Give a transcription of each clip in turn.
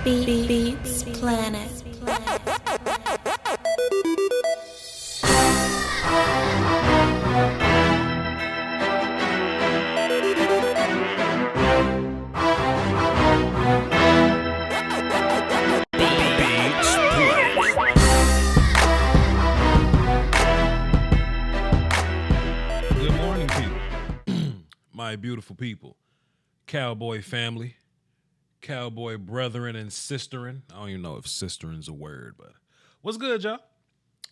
Beats Planet. Good morning, people. My beautiful people. Cowboy family. Cowboy brethren and sisterin. I don't even know if sisterin's a word, but what's good, y'all?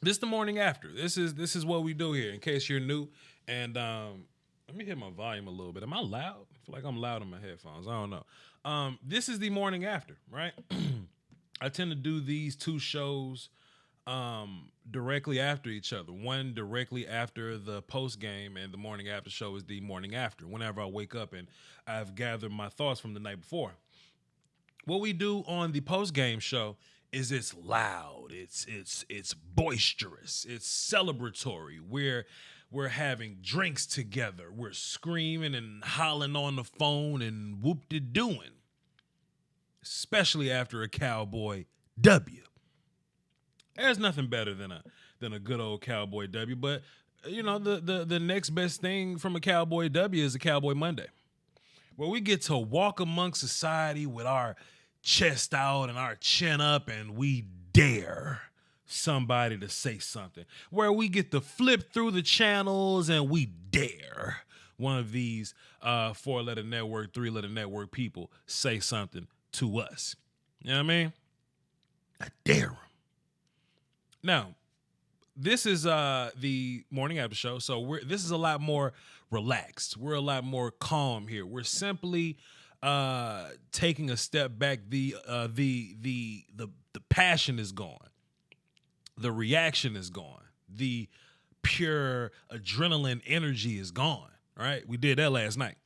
This the morning after. This is what we do here. In case you're new, and let me hit my volume a little bit. Am I loud? I feel like I'm loud on my headphones. I don't know. This is the morning after, right? I tend to do these two shows directly after each other. One directly after the post game, and the morning after show is the morning after. Whenever I wake up and I've gathered my thoughts from the night before. What we do on the post game show is it's loud, it's boisterous, it's celebratory. We're having drinks together, we're screaming and hollering on the phone and whoop-de-dooing. Especially after a Cowboy W. There's nothing better than a good old Cowboy W, but you know the next best thing from a Cowboy W is a Cowboy Monday, where we get to walk amongst society with our chest out and our chin up, and we dare somebody to say something. Where we get to flip through the channels and we dare one of these 4-letter network, 3-letter network people say something to us. You know what I mean? I dare them. Now, this is the morning after show, so this is a lot more relaxed. We're a lot more calm here. We're simply taking a step back. The passion is gone. The reaction is gone. The pure adrenaline energy is gone. Right? We did that last night.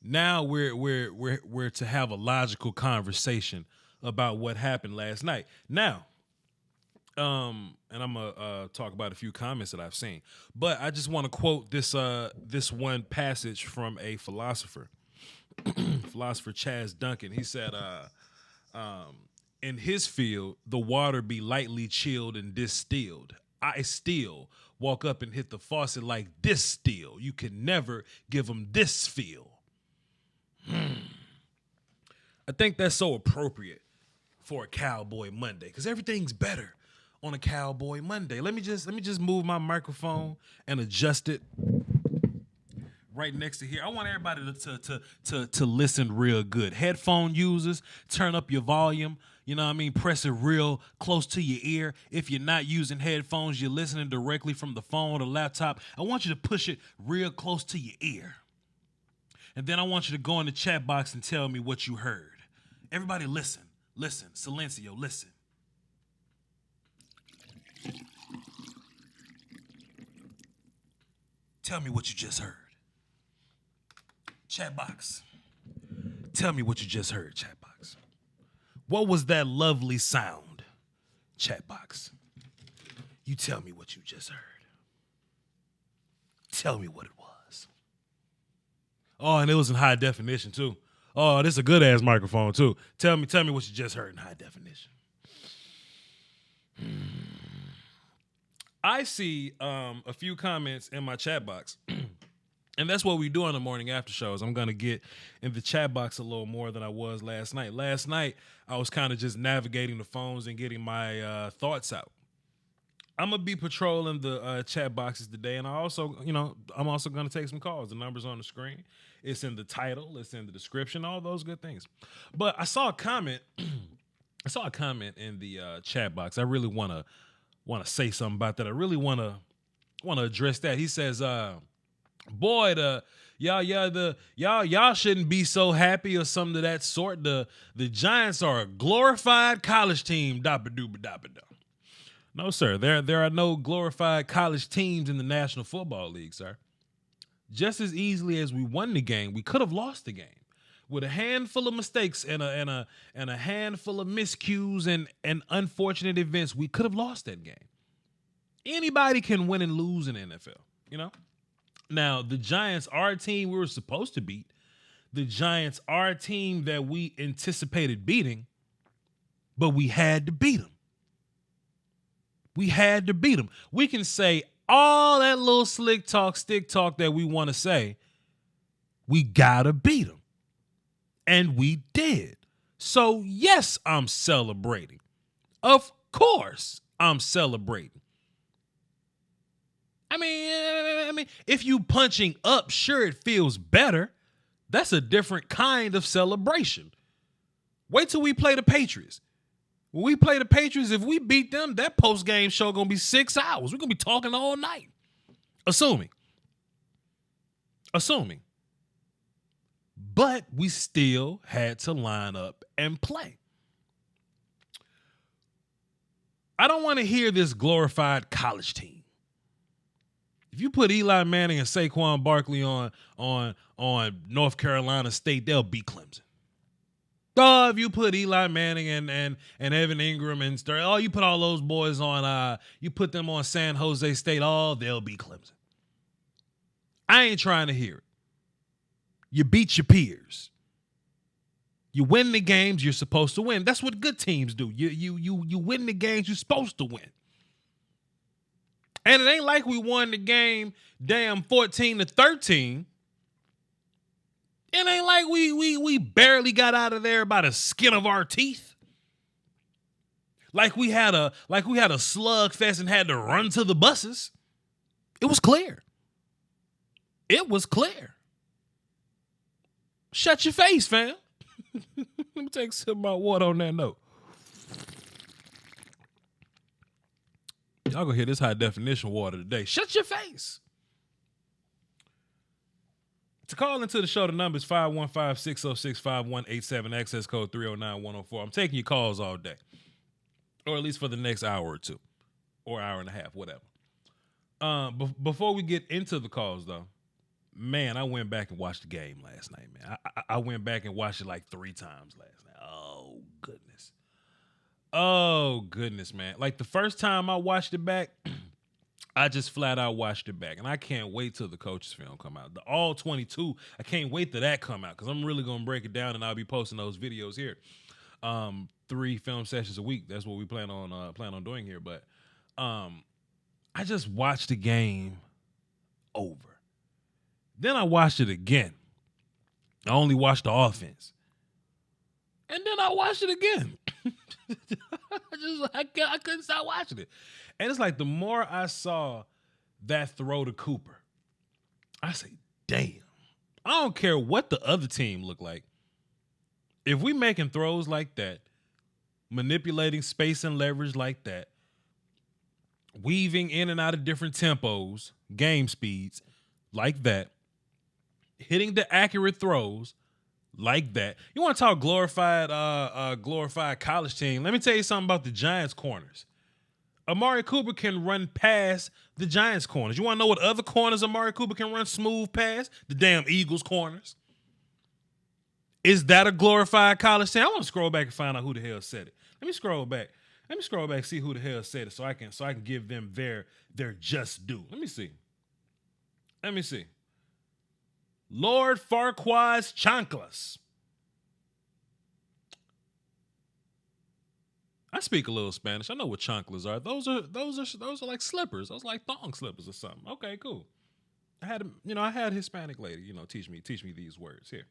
Now we're to have a logical conversation about what happened last night. Now, and I'm gonna talk about a few comments that I've seen, but I just want to quote this one passage from a philosopher, philosopher Chaz Duncan. He said, in his field, the water be lightly chilled and distilled. I still walk up and hit the faucet like this still. You can never give them this feel. I think that's so appropriate for a Cowboy Monday, because everything's better on a Cowboy Monday. Let me just move my microphone and adjust it right next to here. I want everybody to listen real good. Headphone users, turn up your volume. You know what I mean? Press it real close to your ear. If you're not using headphones, you're listening directly from the phone or laptop, I want you to push it real close to your ear. And then I want you to go in the chat box and tell me what you heard. Everybody listen. Listen. Silencio, listen. Tell me what you just heard. Chat box. Tell me what you just heard, chat box. What was that lovely sound? Chat box. You tell me what you just heard. Tell me what it was. Oh, and it was in high definition too. Oh, this is a good ass microphone too. Tell me what you just heard in high definition. I see a few comments in my chat box, and that's what we do on the morning after shows. I'm going to get in the chat box a little more than I was last night. Last night, I was kind of just navigating the phones and getting my thoughts out. I'm going to be patrolling the chat boxes today, and I'm also going to take some calls. The number's on the screen. It's in the title. It's in the description, all those good things. But I saw a comment. In the chat box. I really want to say something about that. I really want to address that. He says, boy, y'all shouldn't be so happy or something of that sort. The Giants are a glorified college team. No, sir. There are no glorified college teams in the National Football League, sir. Just as easily as we won the game, we could have lost the game. With a handful of mistakes and a handful of miscues and unfortunate events, we could have lost that game. Anybody can win and lose in the NFL, you know? Now, the Giants are a team we were supposed to beat. The Giants are a team that we anticipated beating. but we had to beat them. We had to beat them. We can say all that little slick talk, stick talk that we want to say. We got to beat them. And we did. So, yes, I'm celebrating. Of course, I'm celebrating. I mean, if you punching up, sure, it feels better. That's a different kind of celebration. Wait till we play the Patriots. When we play the Patriots, if we beat them, that post-game show going to be 6 hours. We're going to be talking all night. Assuming. But we still had to line up and play. I don't want to hear this glorified college team. If you put Eli Manning and Saquon Barkley on North Carolina State, they'll beat Clemson. Oh, if you put Eli Manning and Evan Ingram and you put all those boys on, you put them on San Jose State, they'll beat Clemson. I ain't trying to hear it. You beat your peers. You win the games you're supposed to win. That's what good teams do. You win the games you're supposed to win. And it ain't like we won the game 14-13. It ain't like we barely got out of there by the skin of our teeth. Like we had a slugfest and had to run to the buses. It was clear. Shut your face, fam. Let me take a sip of my water on that note. Y'all gonna hear this high definition water today. Shut your face. To call into the show, the number is 515-606-5187, access code 309-104. I'm taking your calls all day, or at least for the next hour or two, or hour and a half, whatever. Before we get into the calls, though, man, I went back and watched the game last night, man. I went back and watched it like 3 times last night. Oh, goodness, man. Like the first time I watched it back, I just flat out watched it back. And I can't wait till the coaches film come out. The all 22, I can't wait till that come out because I'm really going to break it down and I'll be posting those videos here. 3 film sessions a week. That's what we plan on doing here. But I just watched the game over. Then I watched it again. I only watched the offense. And then I watched it again. I couldn't stop watching it. And it's like the more I saw that throw to Cooper, I say, damn. I don't care what the other team looked like. If we making throws like that, manipulating space and leverage like that, weaving in and out of different tempos, game speeds like that, hitting the accurate throws like that. You want to talk glorified college team? Let me tell you something about the Giants corners. Amari Cooper can run past the Giants corners. You want to know what other corners Amari Cooper can run smooth past? The damn Eagles corners. Is that a glorified college team? I want to scroll back and find out who the hell said it. Let me scroll back, see who the hell said it so I can give them their just due. Let me see. Lord Farquaad's Chanclas. I speak a little Spanish. I know what chanclas are. Those are like slippers. Those are like thong slippers or something. Okay, cool. I had a Hispanic lady, teach me these words here.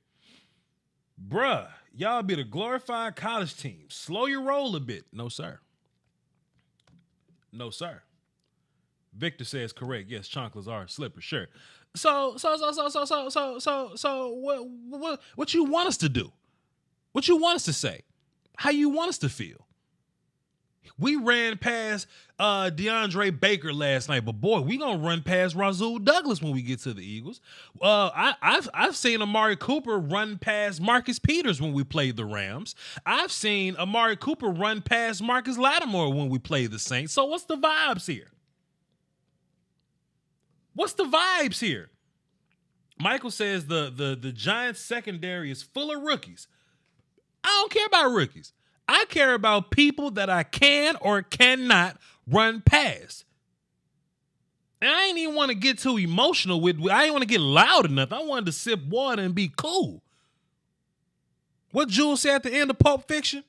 Bruh, y'all be the glorified college team. Slow your roll a bit. No, sir. Victor says correct. Yes, chanclas are slippers. Sure. So what you want us to do? What you want us to say? How you want us to feel? We ran past DeAndre Baker last night, but boy, we gonna run past Rasul Douglas when we get to the Eagles. I've seen Amari Cooper run past Marcus Peters when we played the Rams. I've seen Amari Cooper run past Marcus Lattimore when we played the Saints. So what's the vibes here? Michael says the Giants secondary is full of rookies. I don't care about rookies. I care about people that I can or cannot run past. And I ain't even want to get too emotional with. I ain't want to get loud enough. I wanted to sip water and be cool. What Jules said at the end of Pulp Fiction?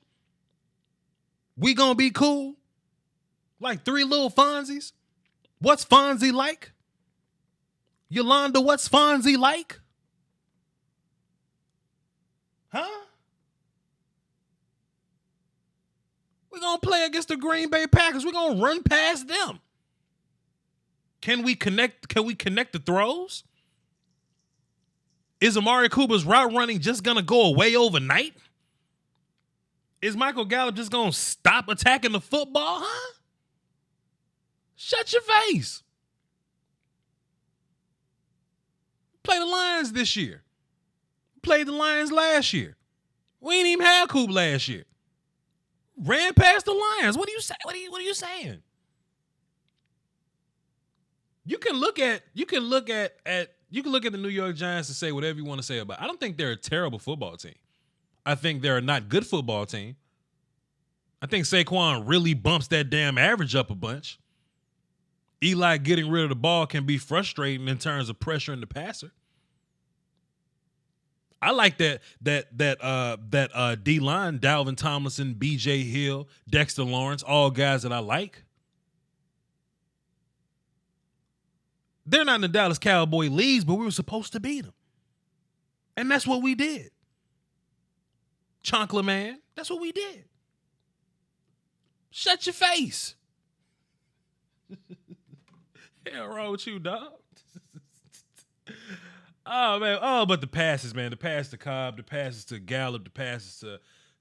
We gonna be cool? Like three little Fonzies? What's Fonzie like? Yolanda, what's Fonzie like? Huh? We're going to play against the Green Bay Packers. We're going to run past them. Can we connect the throws? Is Amari Cooper's route running just going to go away overnight? Is Michael Gallup just going to stop attacking the football, huh? Shut your face. Play the Lions this year. Played the Lions last year. We ain't even had Coop last year. Ran past the Lions. What are you saying? What are you saying? You can look at the New York Giants and say whatever you want to say about it. I don't think they're a terrible football team. I think they're a not good football team. I think Saquon really bumps that damn average up a bunch. Eli getting rid of the ball can be frustrating in terms of pressuring the passer. I like that D-line, Dalvin Tomlinson, B.J. Hill, Dexter Lawrence, all guys that I like. They're not in the Dallas Cowboy leagues, but we were supposed to beat them. And that's what we did. Chonkla man, that's what we did. Shut your face. Hell wrong with you, dog? Oh man, but the passes, man. The pass to Cobb, the passes to Gallup, the passes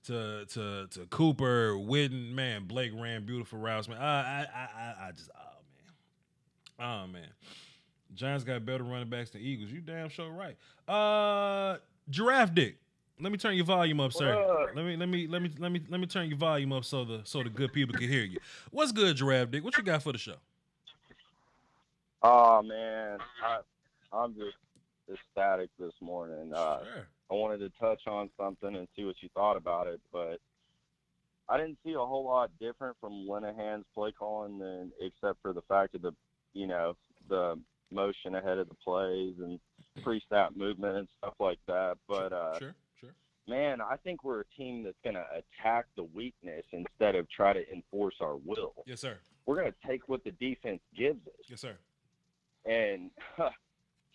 to Cooper, Witten, man. Blake ran beautiful routes, man. Oh man. Giants got better running backs than Eagles. You damn sure right. Giraffe Dick. Let me turn your volume up, sir. Let me turn your volume up so the good people can hear you. What's good, Giraffe Dick? What you got for the show? Oh man, I'm just ecstatic this morning. Sure. I wanted to touch on something and see what you thought about it, but I didn't see a whole lot different from Linehan's play calling than except for the fact of the motion ahead of the plays and pre-snap movement and stuff like that. But sure. man, I think we're a team that's going to attack the weakness instead of try to enforce our will. Yes, sir. We're going to take what the defense gives us. Yes, sir. And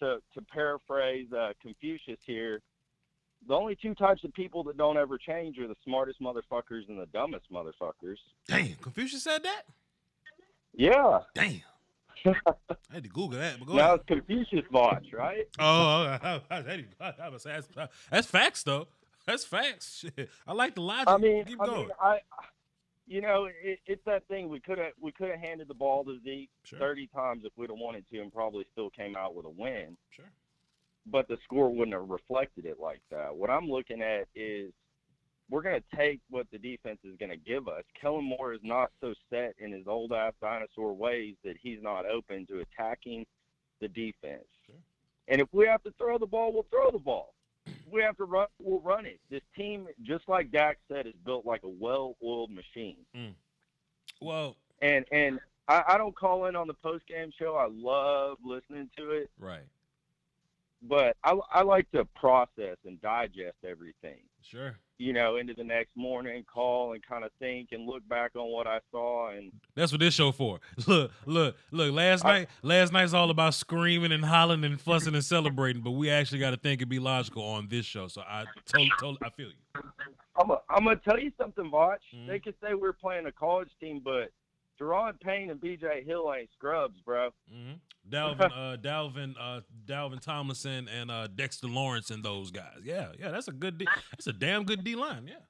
to paraphrase Confucius here, the only two types of people that don't ever change are the smartest motherfuckers and the dumbest motherfuckers. Damn, Confucius said that? Yeah. Damn. I had to Google that. But go Now ahead. it's Confucius Voch, right? Oh, that's facts, though. That's facts. Shit. I like the logic. Keep going. It's that thing. We could have handed the ball to Zeke 30 times if we'd have wanted to, and probably still came out with a win. Sure. But the score wouldn't have reflected it like that. What I'm looking at is we're going to take what the defense is going to give us. Kellen Moore is not so set in his old-ass dinosaur ways that he's not open to attacking the defense. Sure. And if we have to throw the ball, we'll throw the ball. If we have to run, we'll run it. This team, just like Dak said, is built like a well-oiled machine. Well, and I don't call in on the post-game show. I love listening to it. Right. But I like to process and digest everything. Sure. Into the next morning, call and kind of think and look back on what I saw. And that's what this show for. Look. Last night's all about screaming and hollering and fussing and celebrating, but we actually got to think and be logical on this show. So I totally I feel you. I'm gonna tell you something, Voch. Mm-hmm. They could say we're playing a college team, but Deron Payne and B.J. Hill ain't scrubs, bro. Mm-hmm. Dalvin Tomlinson and Dexter Lawrence and those guys. Yeah, that's a damn good D line. Yeah,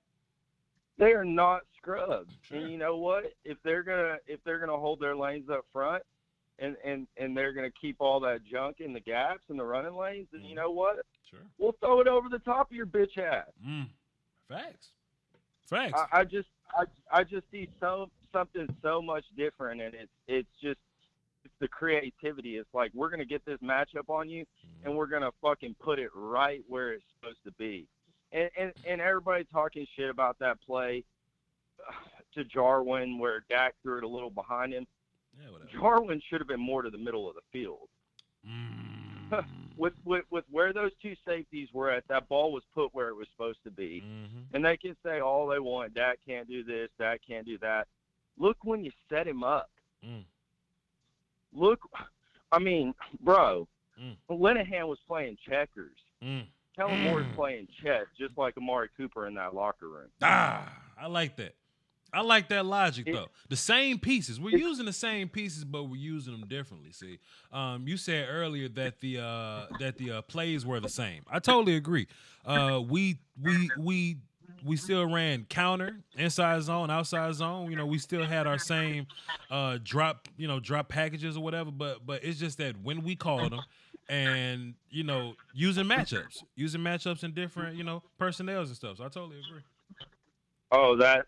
they are not scrubs. Sure. And you know what? If they're gonna hold their lanes up front, and they're gonna keep all that junk in the gaps and the running lanes, then you know what? Sure, we'll throw it over the top of your bitch ass. Facts. I just see something so much different, and it's the creativity. It's like we're gonna get this matchup on you, and we're gonna fucking put it right where it's supposed to be. And everybody talking shit about that play to Jarwin where Dak threw it a little behind him. Yeah, whatever. Jarwin should have been more to the middle of the field. with where those two safeties were at, that ball was put where it was supposed to be. Mm-hmm. And they can say all they want, Dak can't do this, Dak can't do that. Look when you set him up. Mm. Look, I mean, bro, Mm. Linehan was playing checkers. Mm. Kellen Moore's playing chess, just like Amari Cooper in that locker room. I like that. I like that logic It- though. The same pieces. We're using the same pieces, but we're using them differently. See, you said earlier that the plays were the same. I totally agree. We still ran counter, inside zone, outside zone. You know, we still had our same drop packages or whatever. But it's just that when we called them, and using matchups and different personnels and stuff. So I totally agree. Oh, that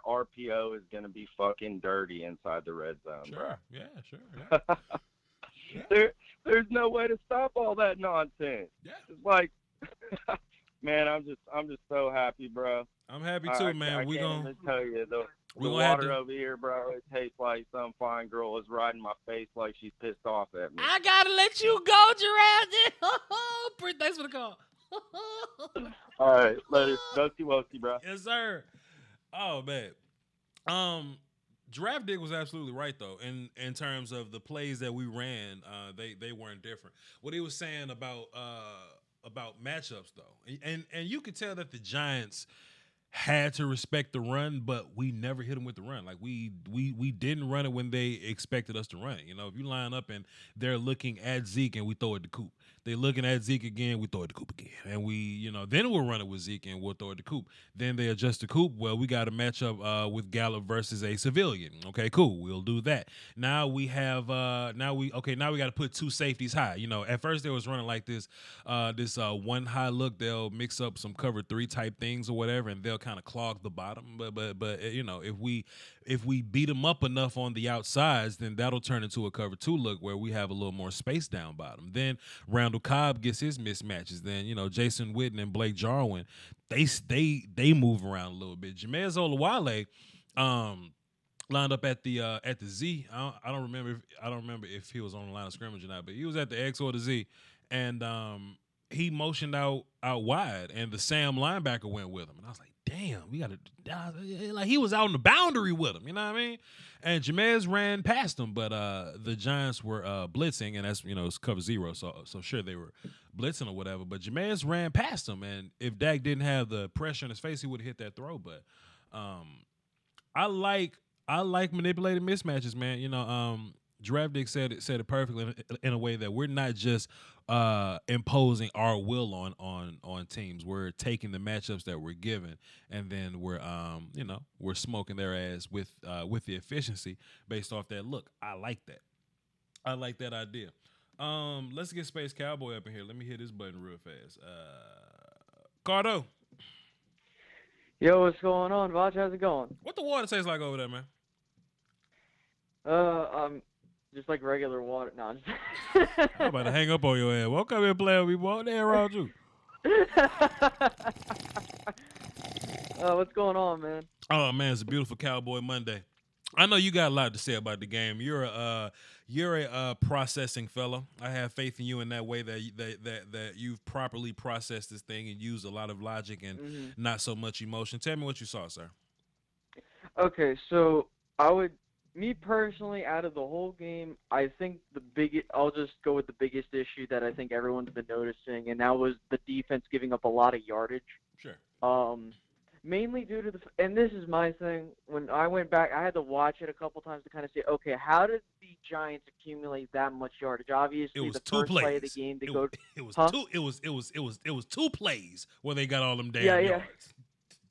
RPO is gonna be fucking dirty inside the red zone, bro. Sure. Yeah. Sure. Yeah. There's no way to stop all that nonsense. Yeah. It's like, man, I'm just so happy, bro. I'm happy too, man. I we can't gonna even tell you the gonna have water to- over here, bro. It tastes like some fine girl is riding my face like she's pissed off at me. I gotta let you go, Giraffe. Thanks for the call. All right, later. Dusty Wosty, bro. Yes, sir. Oh man. Giraffe Dick was absolutely right though. In terms of the plays that we ran, they weren't different. What he was saying about matchups though, and you could tell that the Giants had to respect the run, but we never hit them with the run. Like we didn't run it when they expected us to run it. You know, if you line up and they're looking at Zeke and we throw it to Coop, they looking at Zeke again, we throw it to Coop again, and then we'll run it with Zeke and we'll throw it to Coop. Then they adjust to Coop. Well, we got a matchup with Gallup versus a civilian. Okay, cool, we'll do that. Now we have now we got to put two safeties high. You know, at first they was running like this one high look. They'll mix up some cover 3 type things or whatever, and they'll kind of clog the bottom. But if we beat them up enough on the outsides, then that'll turn into a cover 2 look where we have a little more space down bottom. Then Randall Cobb gets his mismatches. Then Jason Witten and Blake Jarwin, they move around a little bit. Jamez Olawale lined up at the Z. I don't remember if he was on the line of scrimmage or not, but he was at the X or the Z, and he motioned out wide, and the Sam linebacker went with him, and I was like, damn, we got to like he was out on the boundary with him, you know what I mean? And Jamez ran past him, but the Giants were blitzing, and that's it's cover 0, so sure they were blitzing or whatever. But Jamez ran past him, and if Dak didn't have the pressure in his face, he would have hit that throw. But I like manipulated mismatches, man. Giraffe Dick said it perfectly in a way that we're not just imposing our will on teams. We're taking the matchups that we're given, and then we're smoking their ass with the efficiency based off that look. I like that. I like that idea. Let's get Space Cowboy up in here. Let me hit this button real fast. Cardo. Yo, what's going on, Voch? How's it going? What the water tastes like over there, man? Just like regular water. No, I'm I'm about to hang up on your ass. Well, come here and play with me, boy. What the hell wrong with you? What's going on, man? Oh man, it's a beautiful Cowboy Monday. I know you got a lot to say about the game. You're a processing fellow. I have faith in you in that way that you've properly processed this thing and used a lot of logic and not so much emotion. Tell me what you saw, sir. Okay, so me personally, out of the whole game, I think I'll just go with the biggest issue that I think everyone's been noticing, and that was the defense giving up a lot of yardage. Sure. Mainly due to and this is my thing, when I went back, I had to watch it a couple times to kind of say, okay, how did the Giants accumulate that much yardage? Obviously, it was the two first plays. play of the game, It was 2 plays where they got all them damn Yeah. yards.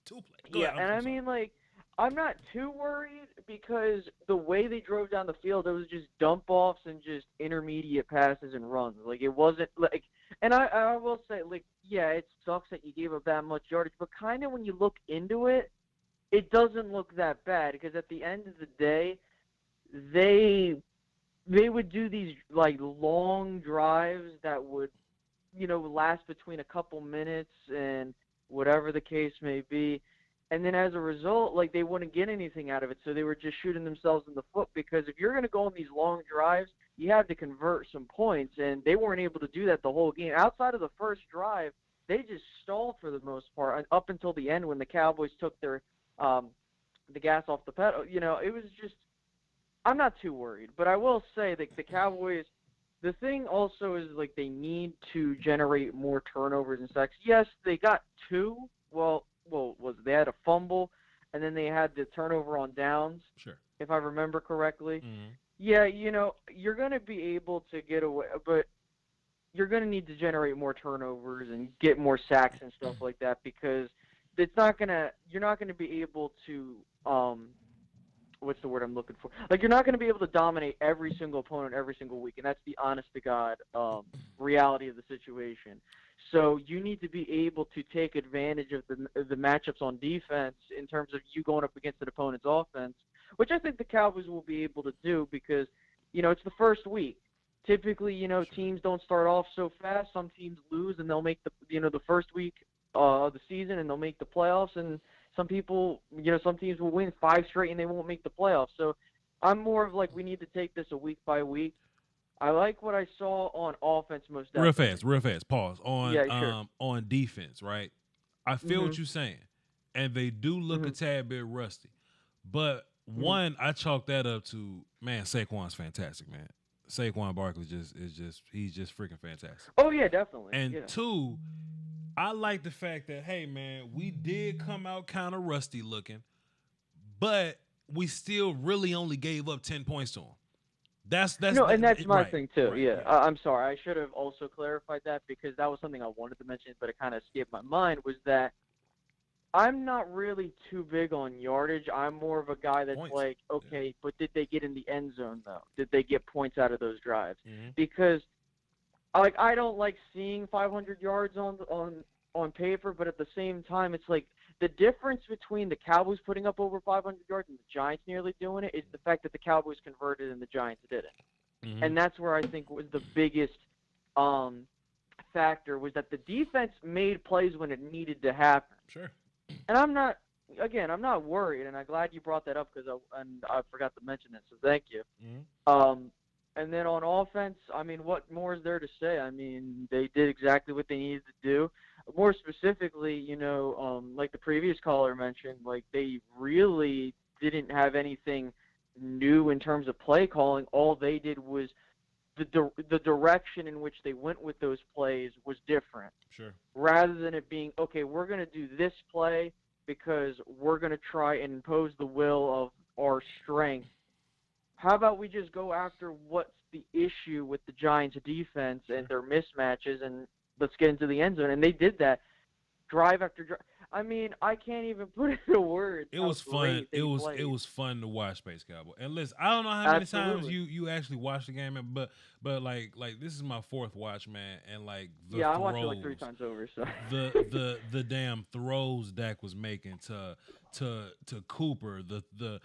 2 plays. Go ahead, And I'm I sorry. mean, like, I'm not too worried because the way they drove down the field, it was just dump offs and just intermediate passes and runs. Like, it wasn't like, and I will say, like, yeah, it sucks that you gave up that much yardage, but kind of when you look into it, it doesn't look that bad because at the end of the day, they would do these like long drives that would, last between a couple minutes and whatever the case may be. And then as a result, like, they wouldn't get anything out of it. So they were just shooting themselves in the foot because if you're going to go on these long drives, you had to convert some points, and they weren't able to do that the whole game. Outside of the first drive, they just stalled for the most part up until the end when the Cowboys took their the gas off the pedal. It was just I'm not too worried, but I will say that the Cowboys. The thing also is like they need to generate more turnovers and sacks. Yes, they got two. Well, they had a fumble, and then they had the turnover on downs. Sure. If I remember correctly. Mm-hmm. Yeah, you're gonna be able to get away, but you're gonna need to generate more turnovers and get more sacks and stuff like that because you're not gonna be able to what's the word I'm looking for? Like you're not going to be able to dominate every single opponent every single week, and that's the honest to God reality of the situation. So you need to be able to take advantage of the matchups on defense in terms of you going up against an opponent's offense, which I think the Cowboys will be able to do because it's the first week. Typically, teams don't start off so fast. Some teams lose and they'll make the first week of the season and they'll make the playoffs, and some teams will win 5 straight and they won't make the playoffs. So I'm more of like we need to take this a week by week. I like what I saw on offense most definitely. Real fast. Pause Sure. on defense, right? I feel what you're saying, and they do look a tad bit rusty. But one, I chalk that up to Saquon's fantastic, man. Saquon Barkley he's just freaking fantastic. Oh yeah, definitely. And two, I like the fact that, hey, man, we did come out kind of rusty looking, but we still really only gave up 10 points to him. That's and that's my right, thing too. Right, yeah, right. I'm sorry. I should have also clarified that because that was something I wanted to mention, but it kind of escaped my mind. Was that I'm not really too big on yardage. I'm more of a guy that's Points. like, okay, but did they get in the end zone though? Did they get points out of those drives? Mm-hmm. Because I don't like seeing 500 yards on paper, but at the same time, it's like the difference between the Cowboys putting up over 500 yards and the Giants nearly doing it is the fact that the Cowboys converted and the Giants didn't. Mm-hmm. And that's where I think was the biggest factor was that the defense made plays when it needed to happen. Sure. And I'm not worried, and I'm glad you brought that up because I forgot to mention it, so thank you. Mm-hmm. And then on offense, I mean, what more is there to say? I mean, they did exactly what they needed to do. More specifically, like the previous caller mentioned, like they really didn't have anything new in terms of play calling. All they did was the direction in which they went with those plays was different. Sure. Rather than it being, okay, we're going to do this play because we're going to try and impose the will of our strength. How about we just go after what's the issue with the Giants' defense and their mismatches, and let's get into the end zone? And they did that drive after drive. I mean, I can't even put it into words. It was fun. It was fun to watch Space Cowboy. And listen, I don't know how many times you actually watched the game, but like this is my 4th watch, man, and like the I throws, watched it like 3 times over. So the damn throws Dak was making to Cooper, the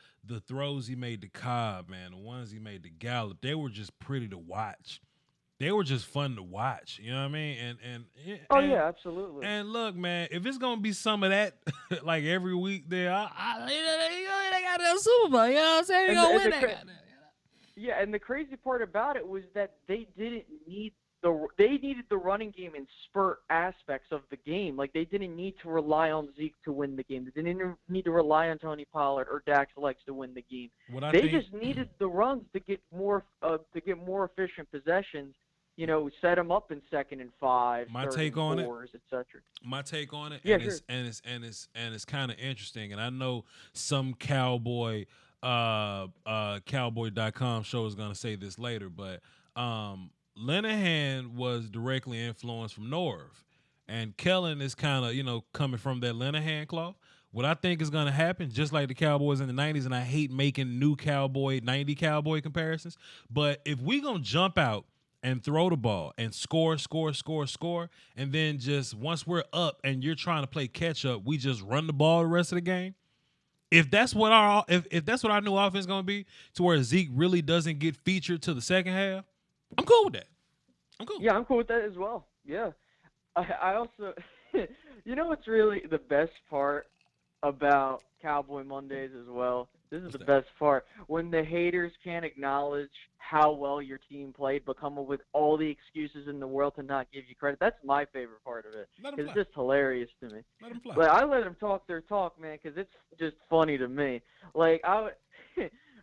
throws he made to Cobb, man, the ones he made to Gallup, they were just pretty to watch. They were just fun to watch, you know what I mean? And yeah, absolutely. And look, man, if it's gonna be some of that, like every week, there, they got that Super Bowl. You know what I'm saying? They gonna win that. Yeah, and the crazy part about it was that they didn't need they needed the running game in spurt aspects of the game. Like they didn't need to rely on Zeke to win the game. They didn't need to rely on Tony Pollard or Dax Lex to win the game. They just needed the runs to get more efficient possessions. Set them up in 2nd and 5, my 3rd take and on 4s, etc. My take on it, yeah, and sure. it's kind of interesting. And I know some Cowboy, Cowboy.com show is gonna say this later, but Linehan was directly influenced from Norv, and Kellen is kind of coming from that Linehan cloth. What I think is going to happen, just like the Cowboys in the 90s, and I hate making new 90 Cowboy comparisons, but if we going to jump out and throw the ball and score, and then just once we're up and you're trying to play catch up, we just run the ball the rest of the game. If that's what our new offense is going to be, to where Zeke really doesn't get featured to the second half, I'm cool with that. I'm cool. Yeah, I'm cool with that as well. Yeah. I also, what's really the best part about Cowboy Mondays as well This is What's the that? best part. When the haters can't acknowledge how well your team played, but come up with all the excuses in the world to not give you credit. That's my favorite part of it. Let them It's fly. just hilarious to me. Let them fly. Like, I let them talk their talk, man, because it's just funny to me. Like, I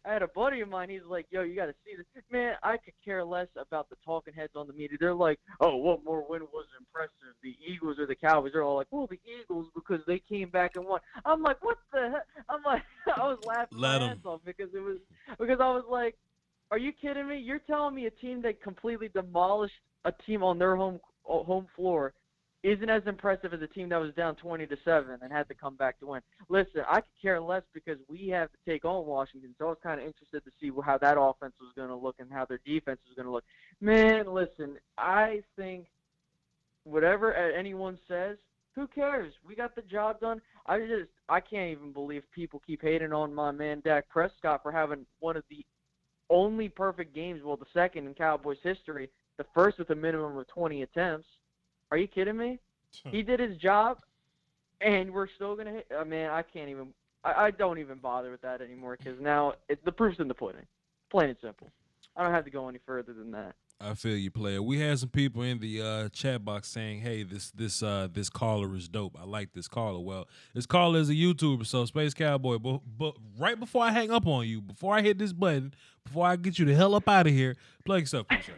had a buddy of mine. He's like, "Yo, you got to see this, man." I could care less about the talking heads on the media. They're like, "Oh, what more win was impressive, the Eagles or the Cowboys?" They're all like, "Well, the Eagles because they came back and won." I'm like, "What the heck?" I'm like, I was laughing Let my ass 'em. off because I was like, "Are you kidding me? You're telling me a team that completely demolished a team on their home floor isn't as impressive as a team that was down 20-7 and had to come back to win?" Listen, I could care less because we have to take on Washington, so I was kind of interested to see how that offense was going to look and how their defense was going to look. Man, listen, I think whatever anyone says, who cares? We got the job done. I can't even believe people keep hating on my man Dak Prescott for having one of the only perfect games, well, the second in Cowboys history, the first with a minimum of 20 attempts. Are you kidding me? He did his job, and we're still going to hit. Man, I can't even – I don't even bother with that anymore because now the proof's in the pudding. Plain and simple. I don't have to go any further than that. I feel you, player. We had some people in the chat box saying, "Hey, this caller is dope. I like this caller." Well, this caller is a YouTuber, so Space Cowboy. But right before I hang up on you, before I hit this button, before I get you the hell up out of here, plug yourself, please, sir.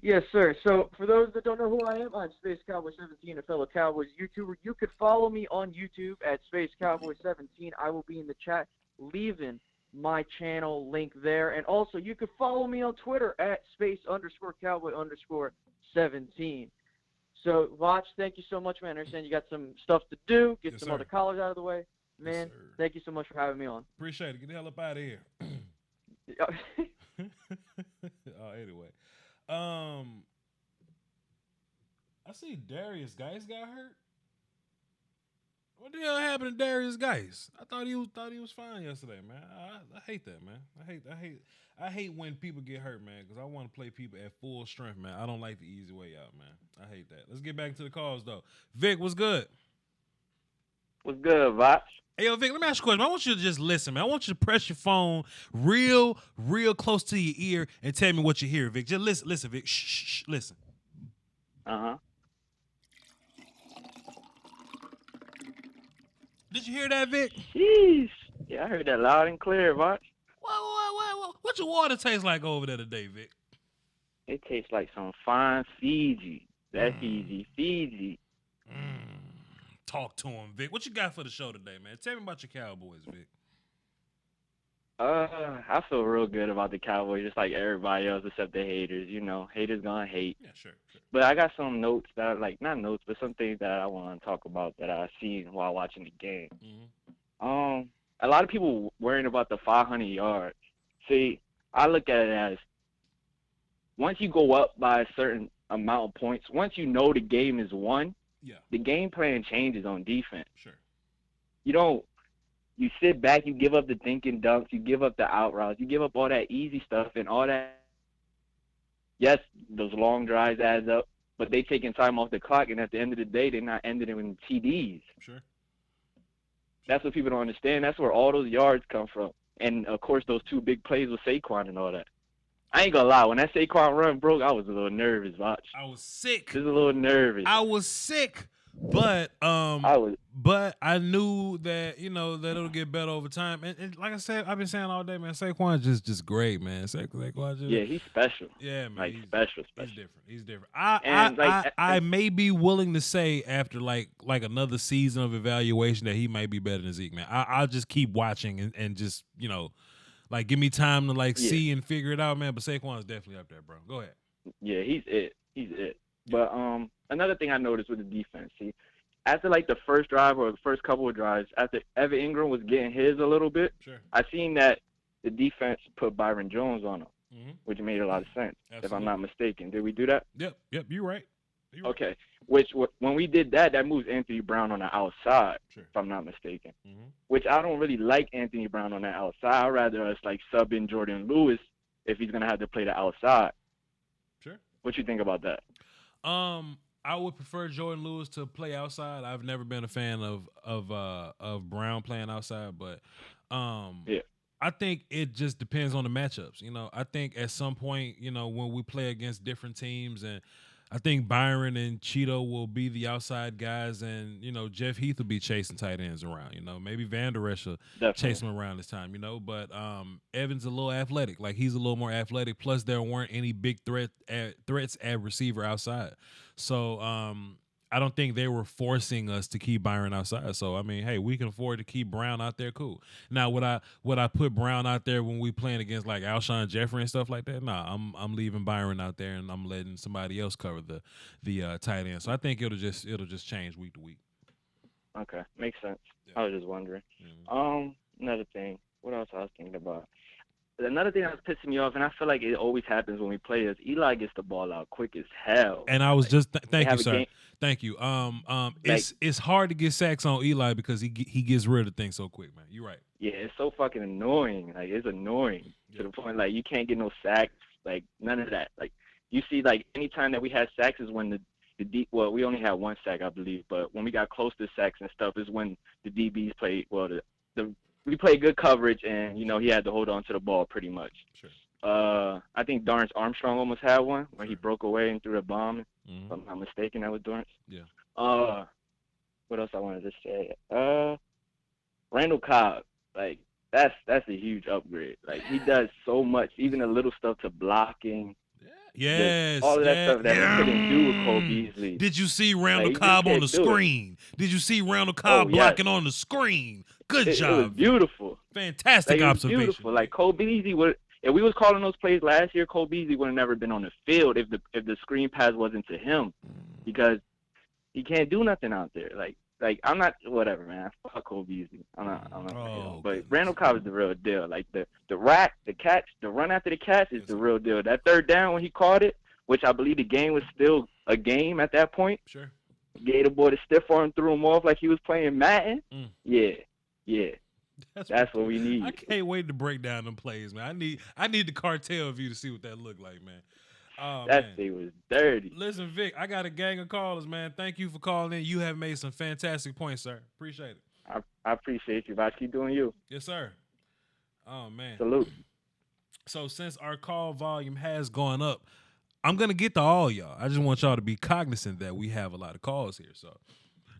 Yes, sir. So for those that don't know who I am, I'm Space Cowboy 17, a fellow Cowboys YouTuber. You could follow me on YouTube at Space Cowboy 17. I will be in the chat leaving my channel link there. And also, you could follow me on Twitter at Space_Cowboy_17. So, Voch, thank you so much, man. I understand you got some stuff to do, get Yes, some sir. other callers out of the way. Man, Yes, sir. thank you so much for having me on. Appreciate it. Get the hell up out of here. Anyway, I see Darius Geis got hurt. What the hell happened to Darius Geis? I thought he was fine yesterday, man. I hate that, man. I hate when people get hurt, man, because I want to play people at full strength, man. I don't like the easy way out, man. I hate that. Let's get back to the calls though. Vic, what's good? What's good, Voch? Hey, yo, Vic, let me ask you a question. I want you to just listen, man. I want you to press your phone real close to your ear and tell me what you hear, Vic. Just listen, Vic. Shh, listen. Uh-huh. Did you hear that, Vic? Jeez. Yeah, I heard that loud and clear, Voch. What your water taste like over there today, Vic? It tastes like some fine Fiji. That Fiji. Talk to him, Vic. What you got for the show today, man? Tell me about your Cowboys, Vic. I feel real good about the Cowboys, just like everybody else except the haters. You know, haters gonna hate. Yeah, sure. But I got some notes that are like, not notes, but some things that I want to talk about that I seen while watching the game. Mm-hmm. A lot of people worrying about the 500 yards. See, I look at it as once you go up by a certain amount of points, once you know the game is won, Yeah, the game plan changes on defense. sure. You sit back, you give up the thinking dunks, you give up the out routes, you give up all that easy stuff and all that. Yes, those long drives adds up, but they taking time off the clock, and at the end of the day, they're not ending in TDs. Sure. That's what people don't understand. That's where all those yards come from. And, of course, those two big plays with Saquon and all that. I ain't gonna lie. When that Saquon run broke, I was a little nervous, Voch. I was sick. Just a little nervous. I was sick, but I knew that that it'll get better over time. And like I said, I've been saying all day, man. Saquon just great, man. Saquon just he's special. yeah, man. Like he's special. He's different. And, I may be willing to say after like another season of evaluation that he might be better than Zeke, man. I'll just keep watching and just like give me time to see and figure it out, man. But Saquon's definitely up there, bro. Go ahead. Yeah, he's it. But another thing I noticed with the defense, see, after like the first drive or the first couple of drives, after Evan Ingram was getting his a little bit, Sure. I seen that the defense put Byron Jones on him, Mm-hmm. which made a lot of sense, Absolutely. if I'm not mistaken. Did we do that? Yep, you're right. Okay. Which when we did that moves Anthony Brown on the outside, Sure. if I'm not mistaken. Mm-hmm. Which I don't really like Anthony Brown on the outside. I'd rather us like sub in Jordan Lewis if he's gonna have to play the outside. Sure. What you think about that? I would prefer Jordan Lewis to play outside. I've never been a fan of Brown playing outside, but I think it just depends on the matchups. I think at some point, when we play against different teams, and I think Byron and Cheeto will be the outside guys, and Jeff Heath will be chasing tight ends around. Maybe Van Der Esch will chase Definitely. him around this time. But Evans a little athletic, like he's a little more athletic. Plus, there weren't any big threats at receiver outside, so I don't think they were forcing us to keep Byron outside. So I mean, hey, we can afford to keep Brown out there. Cool. Now, would I put Brown out there when we playing against like Alshon Jeffrey and stuff like that? Nah, I'm leaving Byron out there and I'm letting somebody else cover the tight end. So I think it'll just change week to week. Okay, makes sense. Yeah. I was just wondering. Mhm. Another thing. What else I was thinking about? Another thing that was pissing me off, and I feel like it always happens when we play, is Eli gets the ball out quick as hell. And I was just thank you, have a sir. game- Thank you. Like- It's hard to get sacks on Eli because he gets rid of things so quick, man. You're right. Yeah, it's so fucking annoying. Like, it's annoying Yeah. to the point, like, you can't get no sacks. Like, none of that. Like, you see, like, anytime that we had sacks is when the deep, well, we only had one sack, I believe, but when we got close to sacks and stuff is when the DBs played, well, we played good coverage, and, he had to hold on to the ball pretty much. Sure. I think Dorrance Armstrong almost had one where he broke away and threw a bomb. Mhm. If I'm not mistaken, that was Dorrance. Yeah. What else I wanted to say? Randall Cobb, like, that's a huge upgrade. Like, he does so much, even the little stuff to blocking. Yes. All of that stuff that we couldn't do with Cole Mm. Beasley. Did you see Randall Like, you Cobb on can't the do it. screen? Did you see Randall Cobb yes. blocking on the screen? Good It was job. beautiful. Fantastic Like, it was observation. beautiful. Like, Cole Beasley would. If we was calling those plays last year, Cole Beasley would have never been on the field if the screen pass wasn't to him, because he can't do nothing out there. Like I'm not whatever, man. Fuck Cole Beasley. I'm not. Oh, But goodness. Randall Cobb is the real deal. Like the rack, the catch, the run after the catch is the real deal. That third down when he caught it, which I believe the game was still a game at that point. Sure. Gave the boy the stiff arm, threw him off like he was playing Madden. Mm. Yeah. That's what we need. I can't wait to break down them plays, man. I need the cartel view to see what that looked like, man. Oh, That man. thing was dirty. Listen, Vic, I got a gang of callers, man. Thank you for calling in. You have made some fantastic points, sir. Appreciate it. I appreciate you, Voch. Keep doing you. Yes, sir. Oh, man. Salute. So since our call volume has gone up, I'm going to get to all y'all. I just want y'all to be cognizant that we have a lot of calls here. So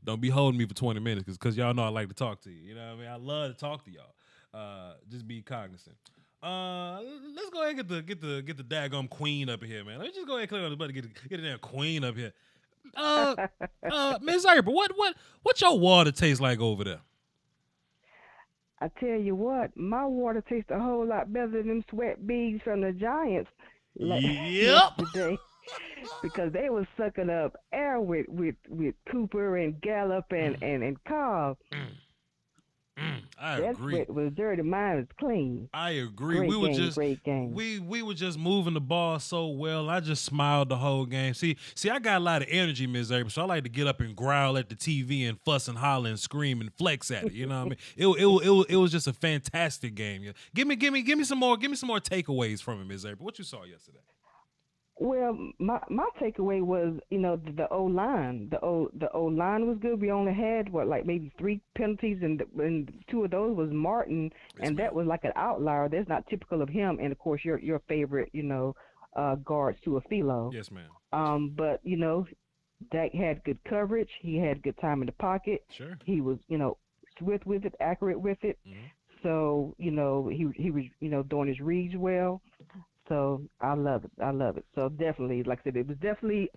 don't be holding me for 20 minutes because y'all know I like to talk to you. You know what I mean? I love to talk to y'all. Just be cognizant. Let's go ahead and get the daggum queen up in here, man. Let's just go ahead and click on the button, get the damn queen up here. Ms. Arbor, what your water tastes like over there? I tell you what, my water tastes a whole lot better than them sweat beads from the Giants yesterday, because they was sucking up air with Cooper and Gallup and Cobb. I That agree. sweat was dirty. Mine was clean. I agree. Great game. We were just moving the ball so well. I just smiled the whole game. See, I got a lot of energy, Ms. April, so I like to get up and growl at the TV and fuss and holler and scream and flex at it. You know what I mean? It was just a fantastic game. Yeah. Give me some more takeaways from it, Ms. April. What you saw yesterday? Well, my takeaway was, the O line. The O line was good. We only had maybe 3 penalties, and two of those was Martin, Yes, and ma'am. that was like an outlier. That's not typical of him. And of course, your favorite, guard Suafilo. Yes, ma'am. But Dak had good coverage. He had good time in the pocket. Sure. He was, swift with it, accurate with it. Mhm. So he was, doing his reads well. So I love it. So definitely, like I said,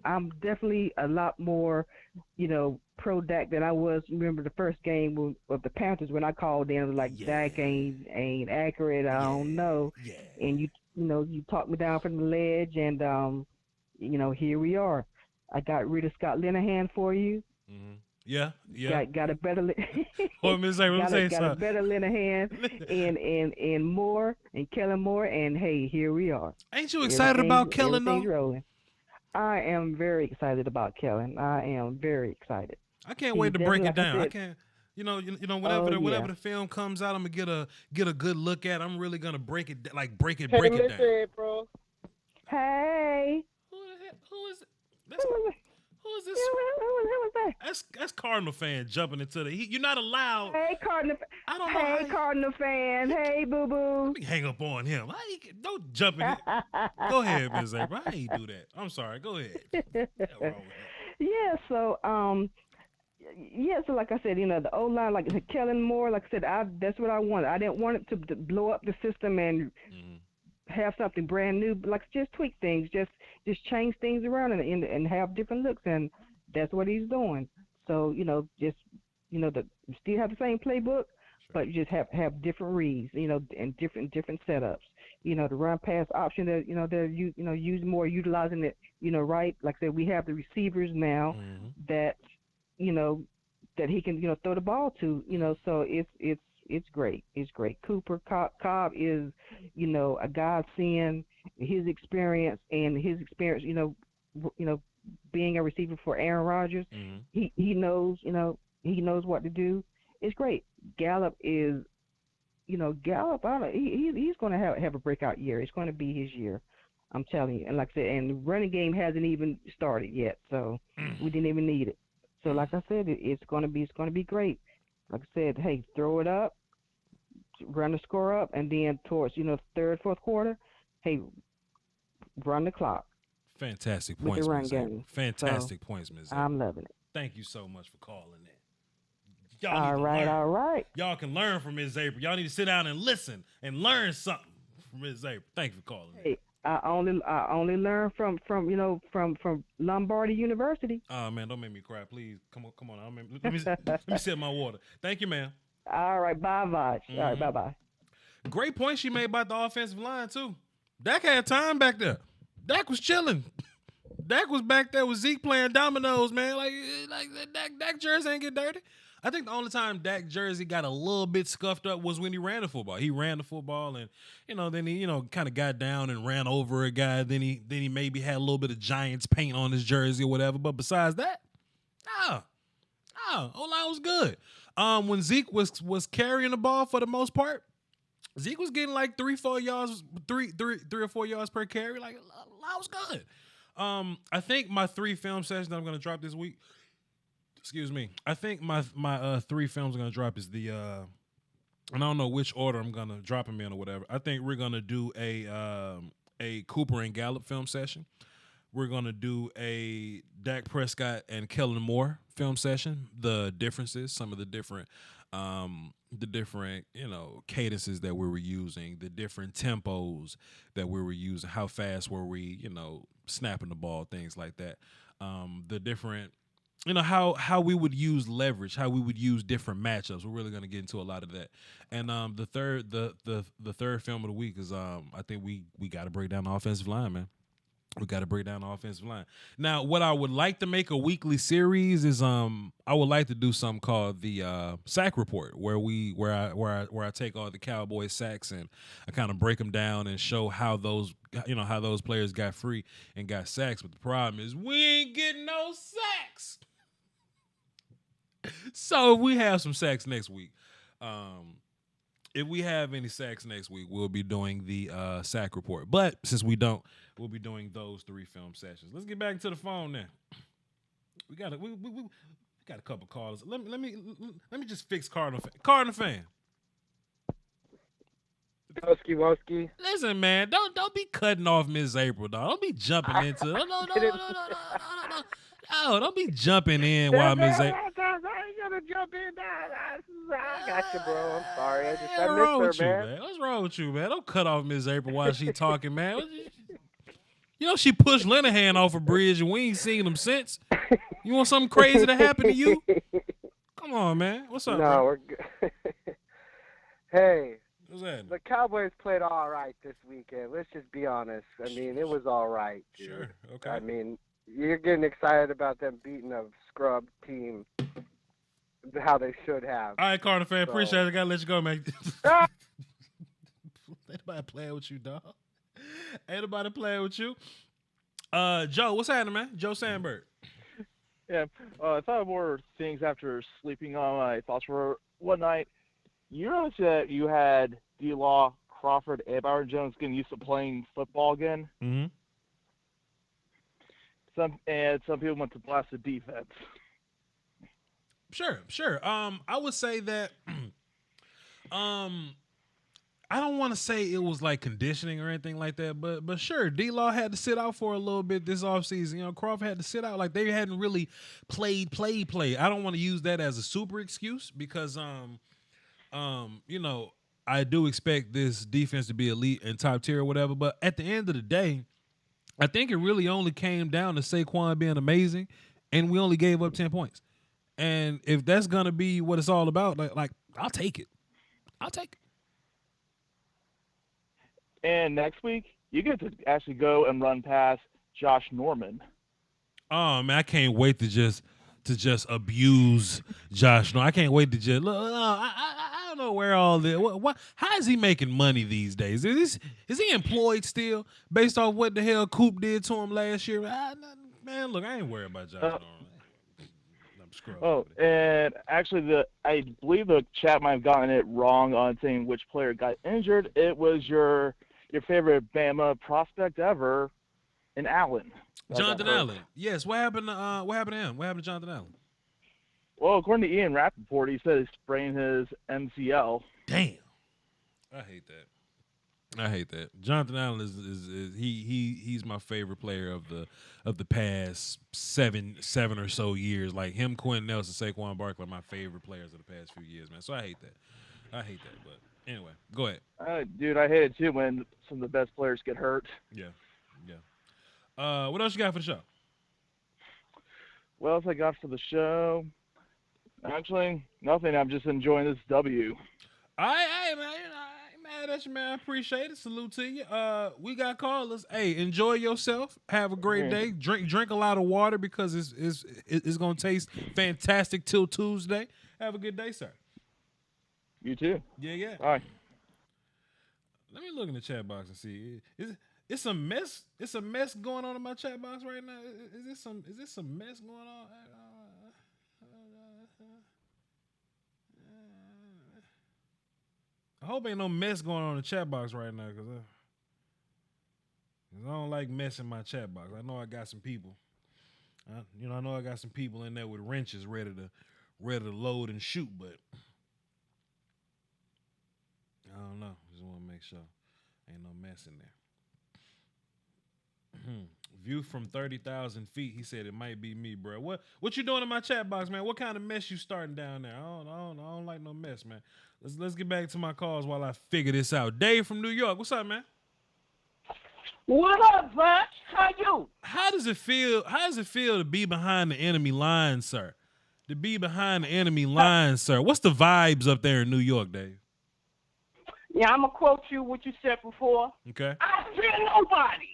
I'm definitely a lot more, pro Dak than I was. Remember the first game of the Panthers when I called in, it was like, Dak ain't accurate. I don't know. Yeah. And you talked me down from the ledge, and here we are. I got rid of Scott Linehan for you. Mm-hmm. Yeah. Got a better. Well, Ms. April, let me say got a something. better Linehan and Moore and Kellen Moore, and hey, here we are. Ain't you excited about Kellen, though? Everything's rolling. I am very excited about Kellen. I am very excited. I can't He's wait to break it definitely, down. like I I said- can't. Whenever the film comes out, I'm gonna get a good look at it. I'm really gonna break it down. April. Hey. Who is it? Who Who is Yeah, this? who was that? That's Cardinal fan jumping into you're not allowed. Hey, Cardinal. I don't know Hey, Cardinal fan. Hey, boo boo. Let me hang up on him. Don't jump in. Go ahead, Ms. April. How you do that? I'm sorry. Go ahead. What's wrong with him? Yeah. So so like I said, the O line, like Kellen Moore, like I said, that's what I wanted. I didn't want it to blow up the system and have something brand new, but like just tweak things, just change things around and have different looks, and that's what he's doing. So just still have the same playbook, but you just have different reads, and different setups. The run pass option that they're using more, utilizing it, right. Like I said, we have the receivers now that that he can throw the ball to, so it's great. It's great. Cooper Cobb is, a godsend. His experience, being a receiver for Aaron Rodgers, he knows, he knows what to do. It's great. Gallup is, Gallup. He's going to have a breakout year. It's going to be his year. I'm telling you. And like I said, and the running game hasn't even started yet, so we didn't even need it. So like I said, it's going to be great. Like I said, hey, throw it up, run the score up, and then towards third, fourth quarter, hey, run the clock. Fantastic with points, the run Ms. game. April. Fantastic points, Ms. April. I'm loving it. Thank you so much for calling in. All right. Y'all can learn from Ms. April. Y'all need to sit down and listen and learn something from Ms. April. Thank you for calling in. Hey, I only learned from Lombardi University. Oh man, don't make me cry, please. Come on. Let me sip my water. Thank you, ma'am. All right, bye, Voch. All right, bye. Great point she made about the offensive line too. Dak had time back there. Dak was chilling. Dak was back there with Zeke playing dominoes, man. Like Dak jersey ain't get dirty. I think the only time Dak jersey got a little bit scuffed up was when he ran the football. He ran the football and, then he, kind of got down and ran over a guy. Then he maybe had a little bit of Giants paint on his jersey or whatever. But besides that, O-line was good. When Zeke was carrying the ball for the most part, Zeke was getting like 3 or 4 yards per carry. Like, that was good. I think my 3 film sessions that I'm going to drop this week, excuse me. I think my 3 films are gonna drop is the and I don't know which order I'm gonna drop them in or whatever. I think we're gonna do a Cooper and Gallup film session. We're gonna do a Dak Prescott and Kellen Moore film session. The differences, some of the different cadences that we were using, the different tempos that we were using, how fast were we, snapping the ball, things like that. The different how we would use leverage, how we would use different matchups. We're really going to get into a lot of that. And the third film of the week is I think we got to break down the offensive line, man. We got to break down the offensive line. Now, what I would like to make a weekly series is I would like to do something called the sack report, where I take all the Cowboys sacks and I kind of break them down and show how those players got free and got sacks. But the problem is we ain't getting no sacks. So if we have some sacks next week, if we have any sacks next week, we'll be doing the sack report. But since we don't, we'll be doing those 3 film sessions. Let's get back to the phone now. We got a couple callers. Let me just fix Cardinal fan. Woski. Listen, man, don't be cutting off Ms. April, dog. Don't be jumping into no. Oh, don't be jumping in while Ms. April. I ain't gonna jump in. I got you, bro. I'm sorry. I What's wrong with you, man? What's wrong with you, man? Don't cut off Ms. April while she talking, man. She pushed Linehan off a bridge and we ain't seen him since. You want something crazy to happen to you? Come on, man. What's up, bro? We're good. Hey. What's that? The Cowboys played all right this weekend. Let's just be honest. I mean, it was all right, dude. Sure. Okay. I mean, you're getting excited about them beating a scrub team how they should have. All right, Cardinal fan. Appreciate it. I got to let you go, man. Ain't nobody playing with you, dog. Ain't nobody playing with you. Joe, what's happening, man? Joe Sandberg. Yeah, I thought of more things after sleeping on my thoughts for one night. You noticed that you had D-Law, Crawford, and Byron Jones getting used to playing football again? Mm-hmm. some people want to blast the defense. Sure. I would say that I don't want to say it was like conditioning or anything like that, but sure, D-Law had to sit out for a little bit this offseason. You know, Crawford had to sit out. Like, they hadn't really played. I don't want to use that as a super excuse because you know, I do expect this defense to be elite and top tier or whatever, but at the end of the day, I think it really only came down to Saquon being amazing, and we only gave up 10 points. And if that's gonna be what it's all about, like I'll take it. And next week, you get to actually go and run past Josh Norman. Oh man, I can't wait to just abuse Josh. No, I can't wait to just look. I don't know where all this. How is he making money these days? Is he employed still based off what the hell Coop did to him last year? Man, look, I ain't worried about Josh Norman. And actually, I believe the chat might have gotten it wrong on saying which player got injured. It was your favorite Bama prospect ever, in Allen. Jonathan Allen. Yes. What happened to him? What happened to Jonathan Allen? Well, according to Ian Rappaport, he said he sprained his MCL. Damn. I hate that. Jonathan Allen is he's my favorite player of the past seven or so years. Like him, Quentin Nelson, Saquon Barkley are my favorite players of the past few years, man. So I hate that. But anyway, go ahead. Dude, I hate it too when some of the best players get hurt. Yeah. What else you got for the show? What else I got for the show? Actually, nothing. I'm just enjoying this W. Hey, man, I ain't mad at you, man. I appreciate it. Salute to you. We got callers. Hey, enjoy yourself. Have a great day. Drink a lot of water because it's gonna taste fantastic till Tuesday. Have a good day, sir. You too. Yeah. Bye. Let me look in the chat box and see. It's a mess. It's a mess going on in my chat box right now. Is this some mess going on? I hope ain't no mess going on in the chat box right now, cause I don't like mess in my chat box. I know I got some people. I know I got some people in there with wrenches ready to load and shoot, but I don't know. Just want to make sure ain't no mess in there. View from 30,000 feet. He said it might be me, bro. What you doing in my chat box, man? What kind of mess you starting down there? I don't like no mess, man. Let's get back to my calls while I figure this out. Dave from New York, what's up, man? What up, Voch? How you? How does it feel to be behind the enemy line, sir? To be behind the enemy line, sir. What's the vibes up there in New York, Dave? Yeah, I'm gonna quote you what you said before. Okay. I fear nobody.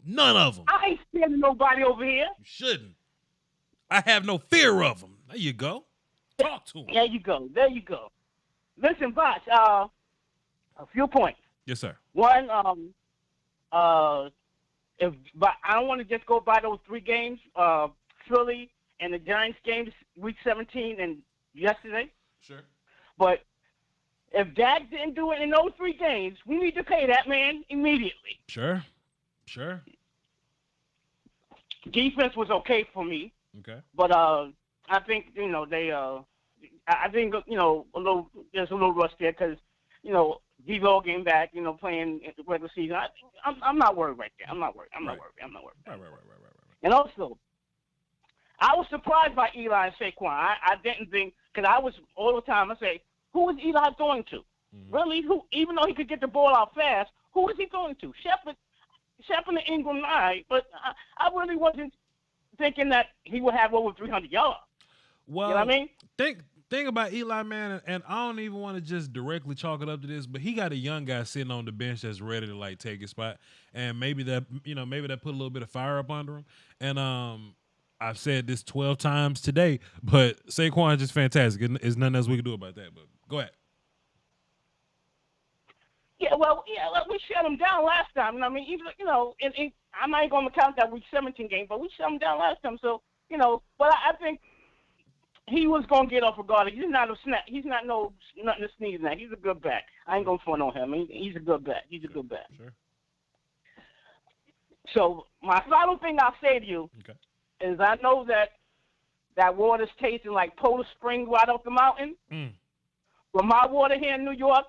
None of them. I ain't scared of nobody over here. You shouldn't. I have no fear of them. There you go. Talk to him. There you go. Listen, Voch, a few points. Yes, sir. One, but I don't want to just go by those 3 games, Philly and the Giants games, Week 17 and yesterday. Sure. But if Dak didn't do it in those 3 games, we need to pay that man immediately. Sure. Defense was okay for me. Okay. But I think they I think there's a little rust there because Devo came back playing the regular season. I'm not worried right there. I'm not worried. Right. And also, I was surprised by Eli and Saquon. I didn't think because I was all the time I say, who is Eli going to? Mm-hmm. Really? Who? Even though he could get the ball out fast, who is he going to? Shepard and Ingram, but I really wasn't thinking that he would have over 300 yards. Well, you know what I mean? Think about Eli, man, and I don't even want to just directly chalk it up to this, but he got a young guy sitting on the bench that's ready to like take his spot, and maybe that put a little bit of fire up under him. And I've said this 12 times today, but Saquon is just fantastic. There's nothing else we can do about that. But go ahead. Yeah, we shut him down last time. I mean, even I'm not going to count that Week 17 game, but we shut him down last time. So but I think he was going to get off regardless. He's not a snap. He's not nothing to sneeze at. He's a good back. I ain't going to front on him. He's a good back. Sure. So my final thing I'll say to you is I know that water's tasting like Polar Spring right off the mountain. But my water here in New York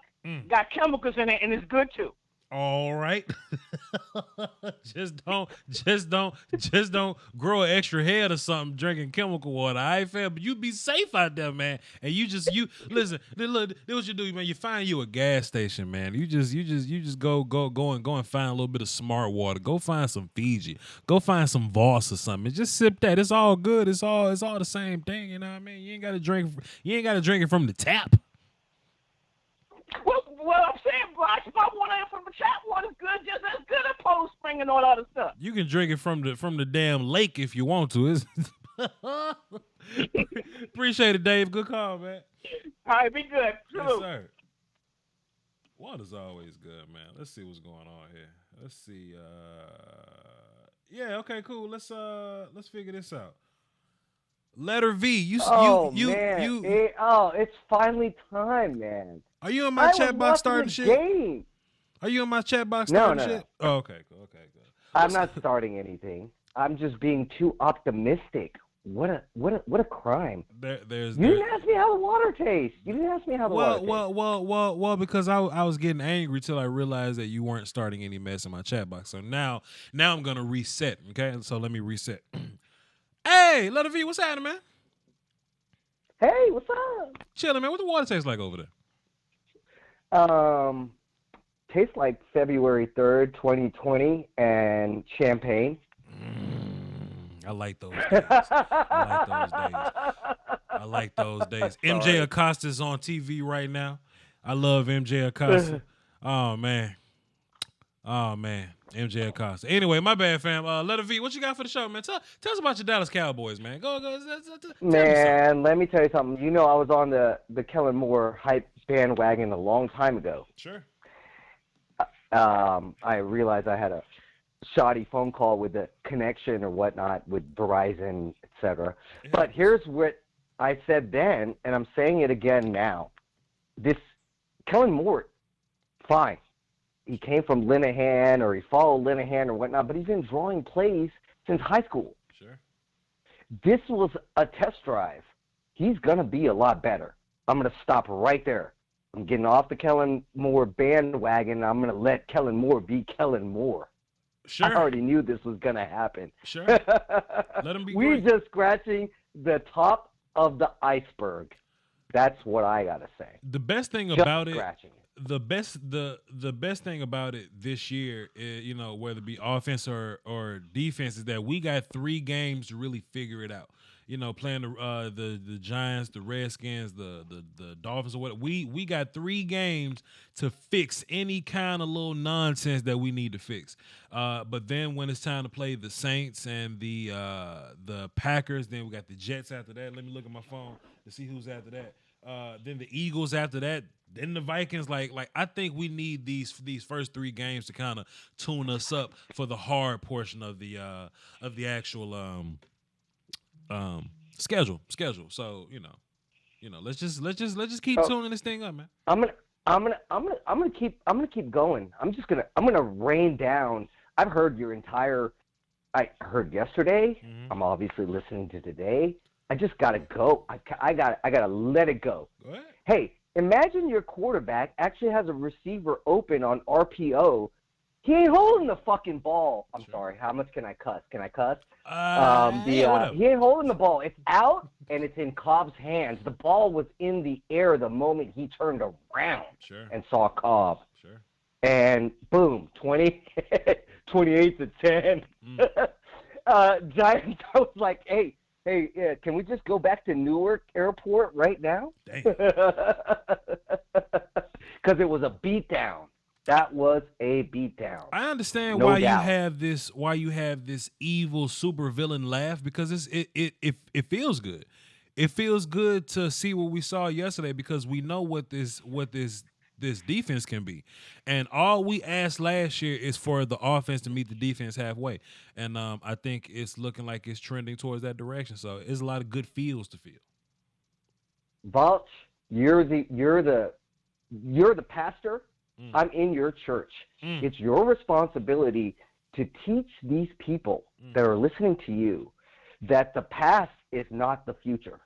got chemicals in it, and it's good too. All right. just don't grow an extra head or something drinking chemical water. I feel, but you be safe out there, man. And you listen. Look, this what you do, man. You find you a gas station, man. You just go and find a little bit of smart water. Go find some Fiji. Go find some Voch or something. And just sip that. It's all good. It's all the same thing. You know what I mean? You ain't gotta drink it from the tap. Well, I'm saying, Box, my water from the tap water is good, just as good as Polar Spring and all that other stuff. You can drink it from the damn lake if you want to. Appreciate it, Dave. Good call, man. All right, be good. Yes, Salute. sir. Water's always good, man. Let's see what's going on here. Let's see. Yeah, okay, cool. Let's figure this out. Letter V. It's finally time, man. Are you in my chat box starting shit? Game. Are you in my chat box starting shit? No. Oh, okay, cool. Okay, good. I'm not starting anything. I'm just being too optimistic. What a crime. You didn't ask me how the water tastes. You didn't ask me how the water tastes. Well, because I was getting angry till I realized that you weren't starting any mess in my chat box. So now I'm gonna reset. Okay, so let me reset. Hey, Letter V, what's happening, man? Hey, what's up? Chilling, man. What the water taste like over there? Tastes like February 3rd, 2020, and champagne. I like those days. I like those days. MJ Acosta's on TV right now. I love MJ Acosta. Oh man. MJ Acosta. Anyway, my bad, fam. Letter V, what you got for the show, man? Tell us about your Dallas Cowboys, man. Go. Man, let me tell you something. You know, I was on the Kellen Moore hype bandwagon a long time ago. Sure. I realized I had a shoddy phone call with the connection or whatnot with Verizon, etc. Yeah. But here's what I said then, and I'm saying it again now. This Kellen Moore, fine. He came from Linehan, or he followed Linehan or whatnot, but he's been drawing plays since high school. Sure. This was a test drive. He's going to be a lot better. I'm going to stop right there. I'm getting off the Kellen Moore bandwagon. I'm going to let Kellen Moore be Kellen Moore. Sure. I already knew this was going to happen. Sure. Let him be We're great. just scratching the top of the iceberg. That's what I got to say. The best thing just about scratching it. The best thing about it this year, is, you know, whether it be offense or defense, is that we got 3 games to really figure it out. You know, playing the Giants, the Redskins, the Dolphins, or what. We got 3 games to fix any kind of little nonsense that we need to fix. But then when it's time to play the Saints and the Packers, then we got the Jets after that. Let me look at my phone to see who's after that. Then the Eagles after that. Then the Vikings, like I think we need these first 3 games to kind of tune us up for the hard portion of the actual schedule. So you know, let's just keep tuning this thing up, man. I'm gonna keep going. I'm gonna rain down. I heard yesterday. Mm-hmm. I'm obviously listening to today. I just gotta go. I gotta let it go. Go ahead. Hey, imagine your quarterback actually has a receiver open on RPO. He ain't holding the fucking ball. I'm sorry. How much can I cuss? Can I cuss? He ain't holding the ball. It's out, and it's in Cobb's hands. The ball was in the air the moment he turned around and saw Cobb. Sure. And boom, 28 to 10. Giants, I was like, hey, can we just go back to Newark Airport right now? Because it was a beatdown. That was a beatdown. I understand No why doubt. you have this evil supervillain laugh, because it feels good. It feels good to see what we saw yesterday, because we know what this defense can be. And all we asked last year is for the offense to meet the defense halfway. And I think it's looking like it's trending towards that direction. So it's a lot of good feels to feel. Voch, you're the pastor. I'm in your church. It's your responsibility to teach these people that are listening to you that the past is not the future.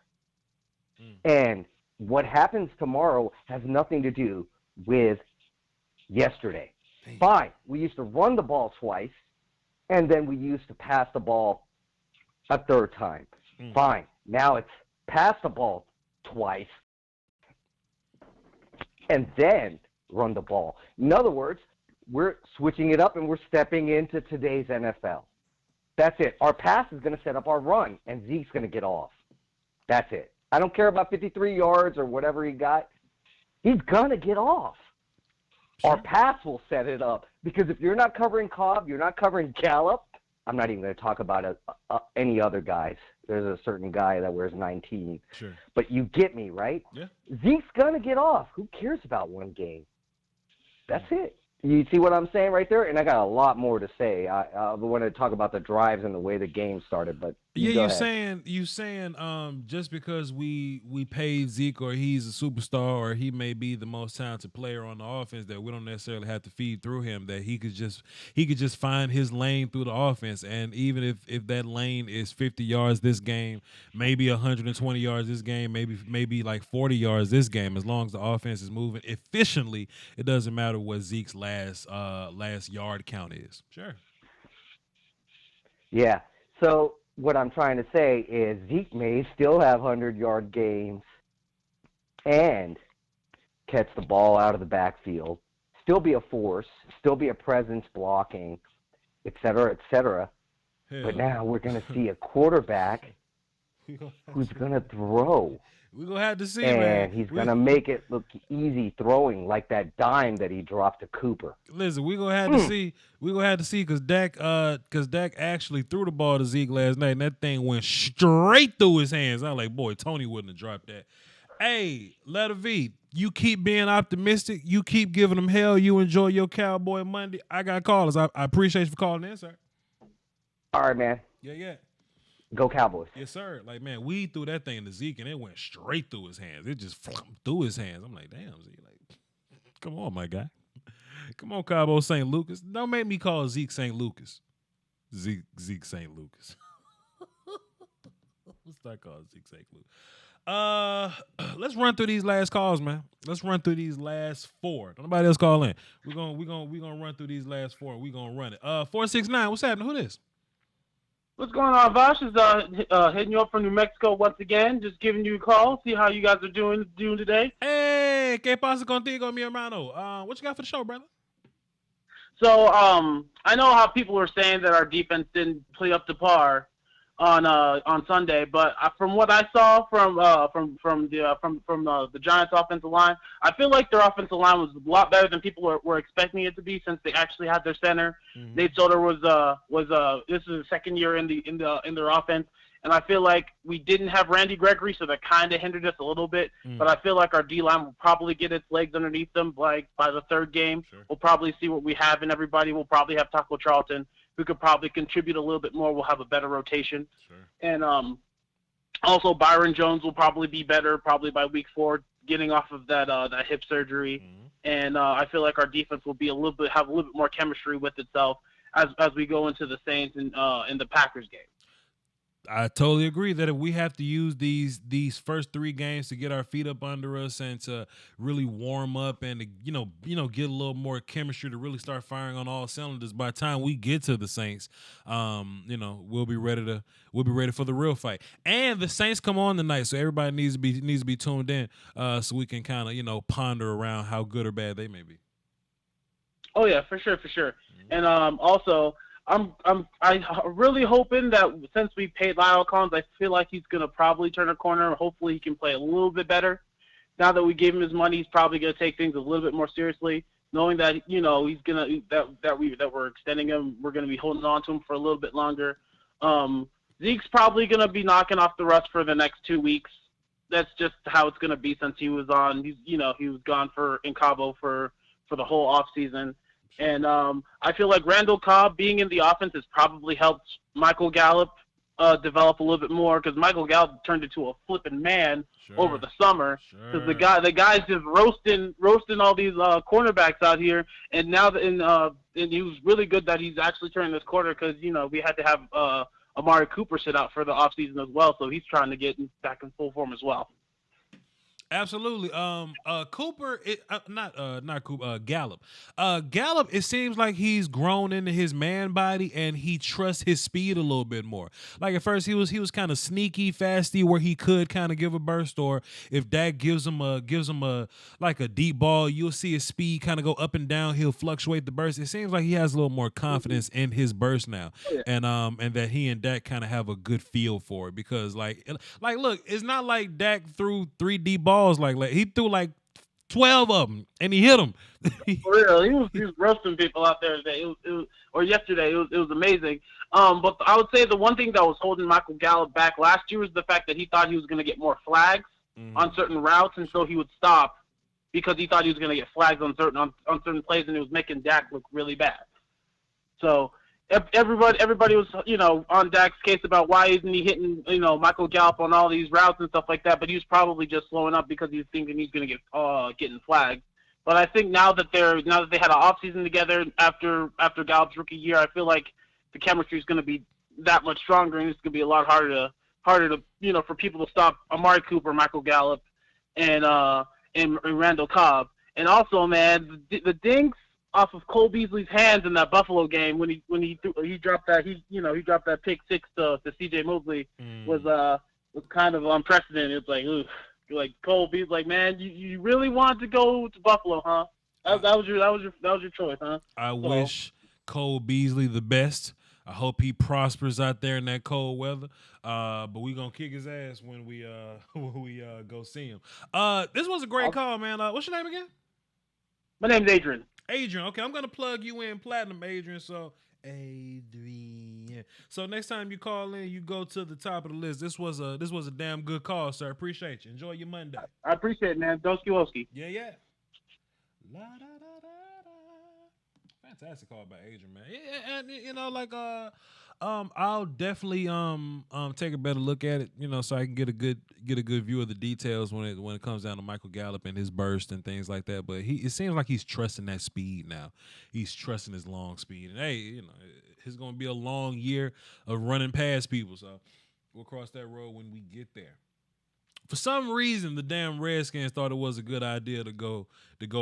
And what happens tomorrow has nothing to do with yesterday. Fine, we used to run the ball twice, and then we used to pass the ball a third time. Fine, now it's pass the ball twice, and then run the ball. In other words, we're switching it up and we're stepping into today's NFL. That's it. Our pass is going to set up our run, and Zeke's going to get off. That's it. I don't care about 53 yards or whatever he got. He's going to get off. Our pass will set it up, because if you're not covering Cobb, you're not covering Gallup. I'm not even going to talk about any other guys. There's a certain guy that wears 19. Sure. But you get me, right? Yeah. Zeke's going to get off. Who cares about one game? That's it. You see what I'm saying right there? And I got a lot more to say. I want to talk about the drives and the way the game started, but you saying just because we paid Zeke, or he's a superstar, or he may be the most talented player on the offense, that we don't necessarily have to feed through him, that he could just find his lane through the offense. And even if that lane is 50 yards this game, maybe 120 yards this game, maybe like 40 yards this game, as long as the offense is moving efficiently, it doesn't matter what Zeke's last yard count is. Sure. Yeah. So what I'm trying to say is Zeke may still have 100-yard games and catch the ball out of the backfield, still be a force, still be a presence blocking, et cetera, et cetera. But now we're going to see a quarterback who's going to throw. We're going to have to see, and man. He's going to make it look easy throwing, like that dime that he dropped to Cooper. Listen, we're going to have to see. We're going to have to see, because Dak actually threw the ball to Zeke last night, and that thing went straight through his hands. I was like, boy, Tony wouldn't have dropped that. Hey, Letter V, you keep being optimistic. You keep giving them hell. You enjoy your Cowboy Monday. I got callers. I appreciate you for calling in, sir. All right, man. Yeah. Go Cowboys. Yes, sir. Like, man, we threw that thing to Zeke, and it went straight through his hands. It just through his hands. I'm like, damn, Zeke. Like, come on, my guy. Come on, Cabo St. Lucas. Don't make me call Zeke St. Lucas. Zeke St. Lucas. Let's not call Zeke St. Lucas. Let's run through these last calls, man. Let's run through these last four. Don't nobody else call in. We're gonna run through these last four, and we're gonna run it. 469. What's happening? Who this? What's going on, Voch? Is hitting you up from New Mexico once again. Just giving you a call, see how you guys are doing today. Hey, ¿qué pasa contigo, mi hermano? What you got for the show, brother? So, I know how people were saying that our defense didn't play up to par on Sunday, but from what I saw from the Giants' offensive line, I feel like their offensive line was a lot better than people were expecting it to be, since they actually had their center. Mm-hmm. Nate Solder was this is the second year in their offense, and I feel like we didn't have Randy Gregory, so that kind of hindered us a little bit. Mm. But I feel like our D-line will probably get its legs underneath them, like by the third game. Sure. We'll probably see what we have in everybody. We'll probably have Taco Charlton, who could probably contribute a little bit more. We'll have a better rotation. Sure. And also Byron Jones will probably be better probably by week 4, getting off of that hip surgery. Mm-hmm. And I feel like our defense will be have a little bit more chemistry with itself as we go into the Saints and in the Packers game. I totally agree that if we have to use these first 3 games to get our feet up under us and to really warm up and to, get a little more chemistry to really start firing on all cylinders, by the time we get to the Saints, we'll be ready for the real fight. And the Saints come on tonight, so everybody needs to be tuned in, so we can kind of ponder around how good or bad they may be. Oh yeah, for sure. Mm-hmm. And also, I'm really hoping that since we paid Lyle Collins, I feel like he's gonna probably turn a corner. Hopefully, he can play a little bit better. Now that we gave him his money, he's probably gonna take things a little bit more seriously, knowing that he's gonna that we're extending him. We're gonna be holding on to him for a little bit longer. Zeke's probably gonna be knocking off the rust for the next 2 weeks. That's just how it's gonna be since he was on. He was gone in Cabo for the whole off season. And I feel like Randall Cobb being in the offense has probably helped Michael Gallup develop a little bit more, because Michael Gallup turned into a flipping man over the summer. Because the guy's just roasting all these cornerbacks out here, and now and he was really good that he's actually turning this quarter, because we had to have Amari Cooper sit out for the offseason as well, so he's trying to get back in full form as well. Absolutely. Cooper, not Cooper, Gallup. Gallup, it seems like he's grown into his man body and he trusts his speed a little bit more. Like at first he was kind of sneaky, fasty, where he could kind of give a burst, or if Dak gives him a like a deep ball, you'll see his speed kind of go up and down. He'll fluctuate the burst. It seems like he has a little more confidence in his burst now, and that he and Dak kind of have a good feel for it, because like look, it's not like Dak threw 3 deep balls. Like he threw like 12 of them and he hit them. For real, he was roasting people out there today. Or yesterday. It was amazing. But I would say the one thing that was holding Michael Gallup back last year was the fact that he thought he was going to get more flags on certain routes, and so he would stop because he thought he was going to get flags on certain plays, and it was making Dak look really bad. So everybody was, on Dak's case about why isn't he hitting, Michael Gallup on all these routes and stuff like that. But he was probably just slowing up because he was thinking he's going to get getting flagged. But I think now that they had an offseason together after Gallup's rookie year, I feel like the chemistry is going to be that much stronger, and it's going to be a lot harder to for people to stop Amari Cooper, Michael Gallup, and Randall Cobb. And also, man, the dinks off of Cole Beasley's hands in that Buffalo game when he dropped that pick 6 to C.J. Mosley was kind of unprecedented. It's like, ooh, like Cole Beasley, like, man, you really wanted to go to Buffalo, huh? That was your choice, huh? I wish Cole Beasley the best. I hope he prospers out there in that cold weather. But we gonna kick his ass when we go see him. This was a great call, man. What's your name again? My name's Adrian. Adrian, okay, I'm gonna plug you in platinum, Adrian. So Adrian. So next time you call in, you go to the top of the list. This was a damn good call, sir. Appreciate you. Enjoy your Monday. I appreciate it, man. Doski Woski. Yeah. La, da, da, da, da. Fantastic call by Adrian, man. Yeah, and I'll definitely take a better look at it, so I can get a good view of the details when it comes down to Michael Gallup and his burst and things like that. But it seems like he's trusting that speed now. He's trusting his long speed, and hey, it's gonna be a long year of running past people. So we'll cross that road when we get there. For some reason, the damn Redskins thought it was a good idea to go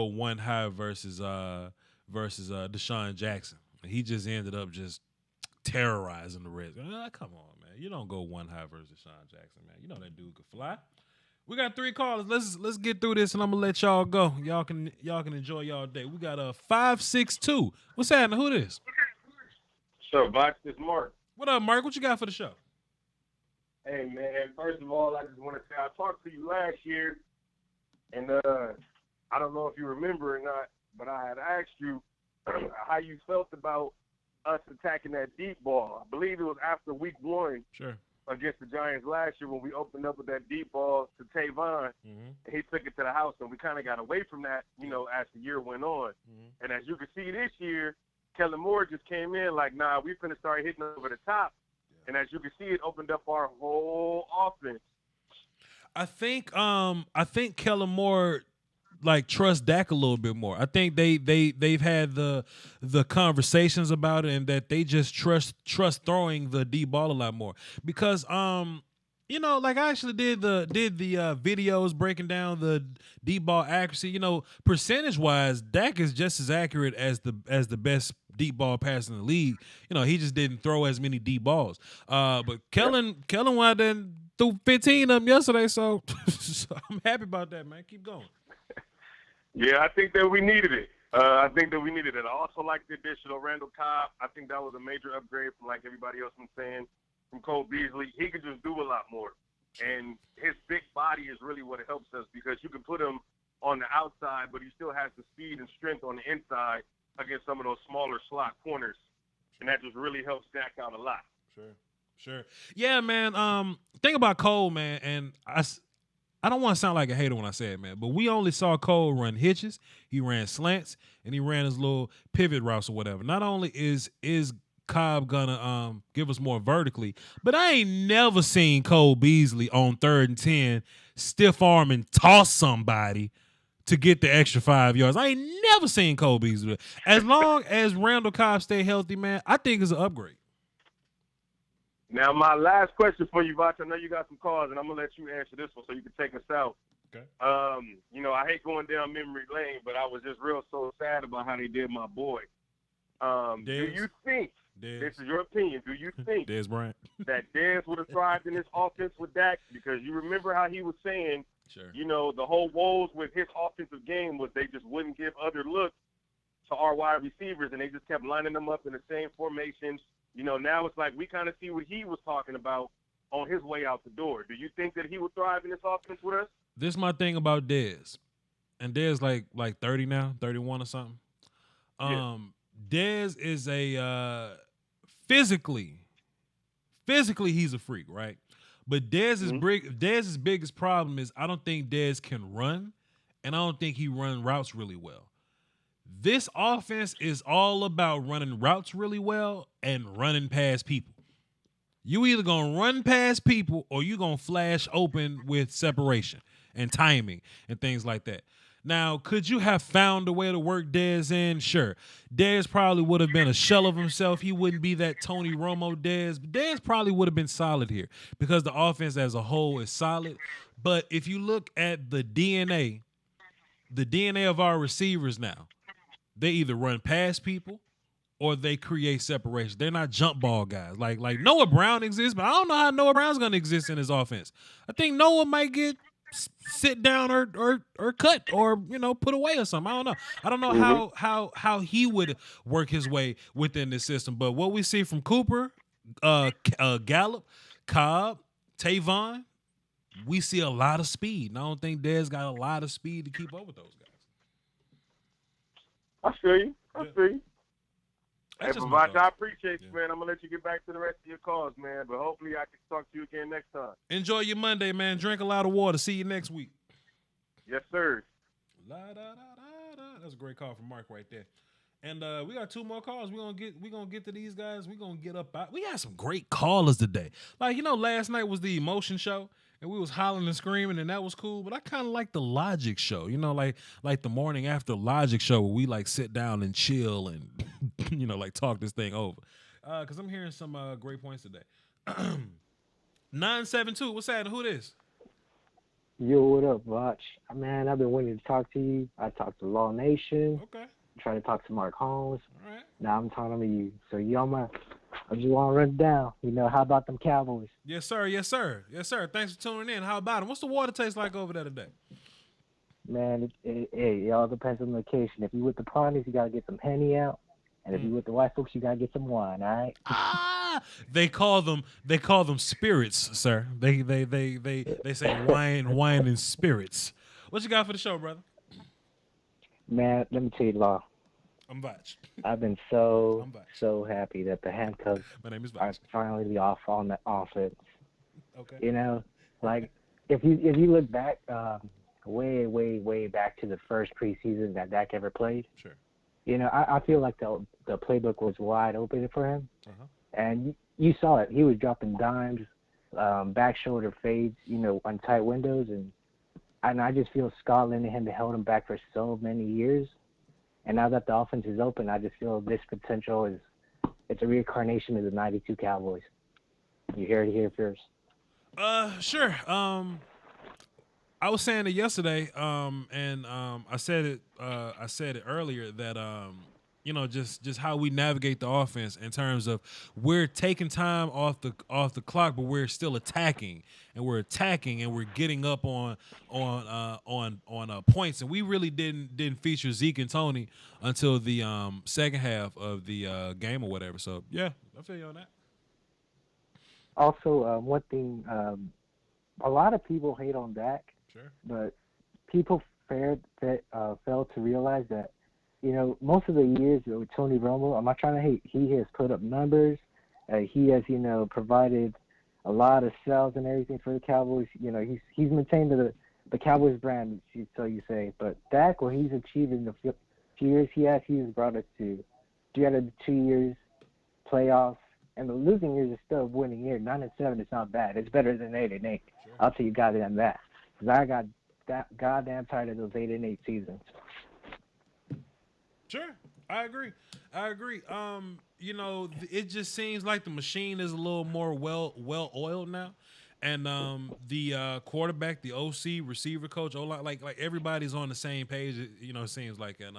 one high versus Deshaun Jackson. He just ended up just terrorizing the Reds. Come on, man. You don't go one high versus Deshaun Jackson, man. You know that dude could fly. We got 3 callers. Let's get through this, and I'm gonna let y'all go. Y'all can enjoy y'all day. We got a 562. What's happening? Who this? So, Voch, this is Mark. What up, Mark? What you got for the show? Hey, man. First of all, I just want to say I talked to you last year, and I don't know if you remember or not, but I had asked you how you felt about us attacking that deep ball. I believe it was after week 1 against the Giants last year when we opened up with that deep ball to Tavon. And he took it to the house, and we kind of got away from that, as the year went on. And as you can see this year, Kellen Moore just came in like, nah, we finna start hitting over the top. And as you can see, it opened up our whole offense. I think Kellen Moore trust Dak a little bit more. I think they've had the conversations about it, and that they just trust throwing the deep ball a lot more, because I actually did the videos breaking down the deep ball accuracy. Percentage wise, Dak is just as accurate as the best deep ball passer in the league. He just didn't throw as many deep balls. But Kellen went out there and threw 15 of them yesterday, so I'm happy about that, man. Keep going. Yeah, I think that we needed it. I also like the addition of Randall Cobb. I think that was a major upgrade from like everybody else was saying, from Cole Beasley. He could just do a lot more. And his big body is really what helps us, because you can put him on the outside, but he still has the speed and strength on the inside against some of those smaller slot corners. And that just really helps Dak out a lot. Sure. Yeah, man. Think about Cole, man, and I don't want to sound like a hater when I say it, man, but we only saw Cole run hitches, he ran slants, and he ran his little pivot routes or whatever. Not only is Cobb gonna give us more vertically, but I ain't never seen Cole Beasley on 3rd and 10 stiff arm and toss somebody to get the extra 5 yards. I ain't never seen Cole Beasley do it. As long as Randall Cobb stay healthy, man, I think it's an upgrade. Now, my last question for you, Voch. I know you got some calls, and I'm gonna let you answer this one so you can take us out. Okay. You know, I hate going down memory lane, but I was just real so sad about how they did my boy. Do you think, this is your opinion, do you think Dez Bryant. that Dez would have thrived in this offense with Dak? Because you remember how he was saying, you know, the whole woes with his offensive game was they just wouldn't give other looks to our wide receivers, and they just kept lining them up in the same formations. You know, now it's like we kind of see what he was talking about on his way out the door. Do you think that he would thrive in this offense with us? This is my thing about Dez. And Dez like 30 now, 31 or something. Dez is a physically he's a freak, right? But Dez's biggest problem is I don't think Dez can run, and I don't think he runs routes really well. This offense is all about running routes really well and running past people. You either gonna run past people or you gonna flash open with separation and timing and things like that. Now, could you have found a way to work Dez in? Sure. Dez probably would have been a shell of himself. He wouldn't be that Tony Romo Dez. But Dez probably would have been solid here because the offense as a whole is solid. But if you look at the DNA of our receivers now, they either run past people or they create separation. They're not jump ball guys. Like Noah Brown exists, but I don't know how Noah Brown's going to exist in his offense. I think Noah might get sit down or cut or, you know, put away or something. I don't know how he would work his way within this system. But what we see from Cooper, Gallup, Cobb, Tavon, we see a lot of speed. And I don't think Dez got a lot of speed to keep up with those guys. I feel you. Hey, That's just Voch, my I appreciate you, man. I'm going to let you get back to the rest of your calls, man. But hopefully I can talk to you again next time. Enjoy your Monday, man. Drink a lot of water. See you next week. Yes, sir. La, da, da, da, da. That's a great call from Mark right there. And we got two more calls. We're gonna get to these guys. We're gonna get up out. We had some great callers today. Like, you know, last night was the emotion show. And we was hollering and screaming, and that was cool. But I kind of like the Logic show, you know, like the morning after Logic show where we like sit down and chill and, you know, like talk this thing over. Because I'm hearing some great points today. 972, what's that? Who this? Yo, what up, Voch? Man, I've been waiting to talk to you. I talked to Law Nation. Okay. Trying to talk to Mark Holmes. All right. Now I'm talking to you. So you on my, I just want to run it down. You know, how about them Cowboys? Yes, sir. Yes, sir. Yes, sir. Thanks for tuning in. How about them? What's the water taste like over there today? Man, it all depends on the location. If you with the Pawnees, you got to get some Henny out. And if you with the white folks, you got to get some wine, all right? They call them spirits, sir. They say wine and spirits. What you got for the show, brother? Man, let me tell you, Law. I'm Voch. I've been so happy that the handcuffs are finally off on the offense. Okay. You know, like if you look back, way back to the first preseason that Dak ever played. Sure. You know, I feel like the playbook was wide open for him, and you saw it. He was dropping dimes, back shoulder fades, you know, on tight windows, and I just feel Scotland and him held him back for so many years. And now that the offense is open, I just feel this potential it's a reincarnation of the '92 Cowboys. You hear it here first. Sure. I was saying it yesterday, and I said it earlier that you know, just how we navigate the offense in terms of we're taking time off the clock, but we're still attacking and we're getting up on points, and we really didn't feature Zeke and Tony until the second half of the game or whatever. So yeah, I feel you on that. Also, one thing, a lot of people hate on Dak, but people failed to realize that, you know, most of the years with Tony Romo, I'm not trying to hate, he has put up numbers. He has, you know, provided a lot of sales and everything for the Cowboys. You know, he's maintained the Cowboys brand, so you say. But Dak, what he's achieved in the few years he has brought us to 3 out of the 2 years playoffs. And the losing years is still a winning year. 9-7 is not bad. It's better than 8-8. Sure. I'll tell you goddamn that. Because I got that goddamn tired of those 8-8 seasons. Sure, I agree. it just seems like the machine is a little more well oiled now, and the quarterback, the OC, receiver coach, like everybody's on the same page. It seems like, and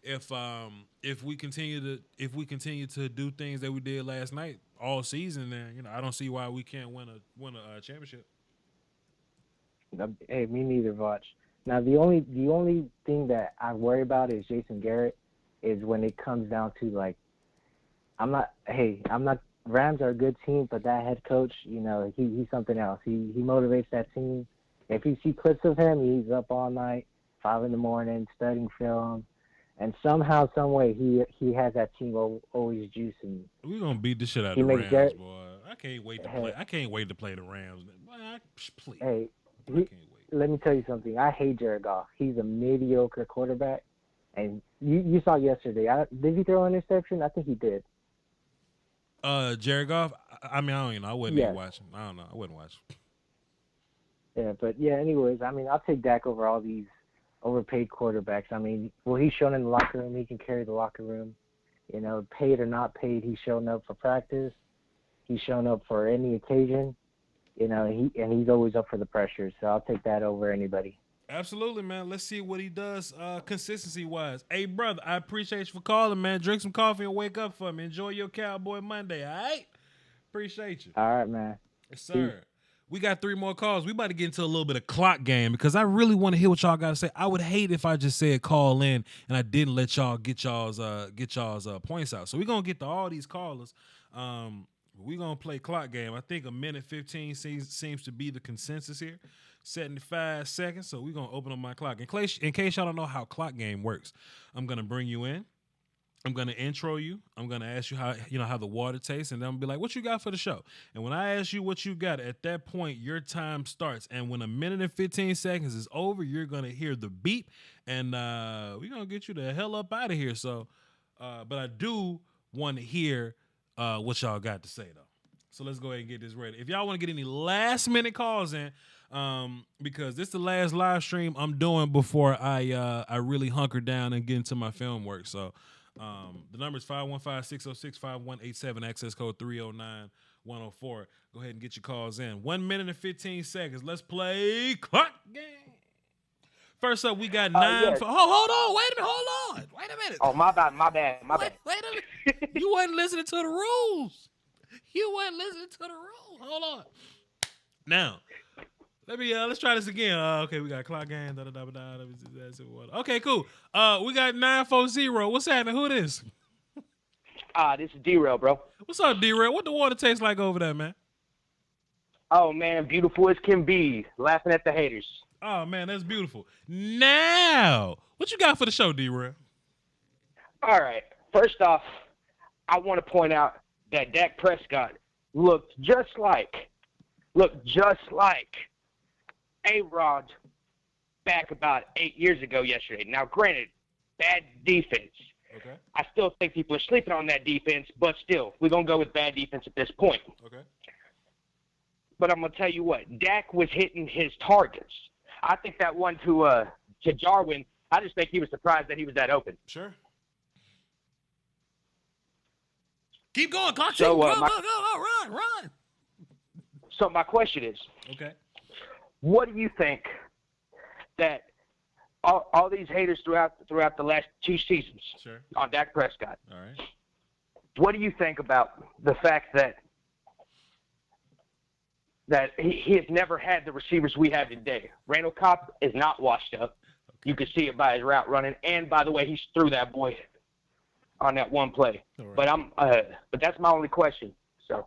if we continue to do things that we did last night all season, then I don't see why we can't win a championship. Hey, me neither, Voch. Now the only thing that I worry about is Jason Garrett, is when it comes down to like, I'm not. Rams are a good team, but that head coach, he's something else. He motivates that team. If you see clips of him, he's up all night, 5 a.m, studying film, and somehow, some way, he has that team always juicing. We're gonna beat the shit out of the Rams, boy. I can't wait to play. I can't wait to play the Rams. Please. Hey, I can't wait. Let me tell you something. I hate Jared Goff. He's a mediocre quarterback, and you saw yesterday. Did he throw an interception? I think he did. Jared Goff. I mean, I don't even know. I wasn't even watching. I don't know. I wasn't watching. Yeah, but anyways, I mean, I'll take Dak over all these overpaid quarterbacks. I mean, he's shown in the locker room. He can carry the locker room. Paid or not paid, he's shown up for practice. He's shown up for any occasion. He's always up for the pressure. So I'll take that over anybody. Absolutely, man. Let's see what he does consistency-wise. Hey, brother, I appreciate you for calling, man. Drink some coffee and wake up for me. Enjoy your Cowboy Monday, all right? Appreciate you. All right, man. Yes, sir. Peace. We got 3 more calls. We about to get into a little bit of clock game because I really want to hear what y'all got to say. I would hate if I just said call in and I didn't let y'all get y'all's points out. So we're going to get to all these callers. We're going to play clock game. I think a minute 15 seems to be the consensus here. 75 seconds, so we're going to open up my clock. In case y'all don't know how clock game works, I'm going to bring you in. I'm going to intro you. I'm going to ask you how the water tastes, and then I'm going to be like, what you got for the show? And when I ask you what you got, at that point, your time starts. And when a minute and 15 seconds is over, you're going to hear the beep, and we're going to get you the hell up out of here. So, but I do want to hear what y'all got to say, though. So let's go ahead and get this ready. If y'all want to get any last-minute calls in, because this is the last live stream I'm doing before I really hunker down and get into my film work. So the number is 515-606-5187, access code 309-104. Go ahead and get your calls in. 1 minute and 15 seconds. Let's play clock game. First up, we got 9. Yes. Hold on. Wait a minute. Oh, my bad. Wait a minute. You wasn't listening to the rules. Hold on. Now, let's try this again. Okay, we got clock game. Okay, cool. We got 940. What's happening? Who this? This is D-Rail, bro. What's up, D-Rail? What the water tastes like over there, man? Oh, man, beautiful as can be. Laughing at the haters. Oh, man, that's beautiful. Now, what you got for the show, D-Rail? All right. First off, I want to point out that Dak Prescott looked just like A-Rod back about 8 years ago yesterday. Now, granted, bad defense. Okay. I still think people are sleeping on that defense, but still, we're going to go with bad defense at this point. Okay. But I'm going to tell you what, Dak was hitting his targets. I think that one to Jarwin, I just think he was surprised that he was that open. Sure. Keep going, clock. So, go, run. So my question is, okay, what do you think that all these haters throughout the last 2 seasons on Dak Prescott? All right. What do you think about the fact that he has never had the receivers we have today? Randall Cobb is not washed up. Okay. You can see it by his route running, and by the way, he threw that boy on that one play. Right. But that's my only question. So.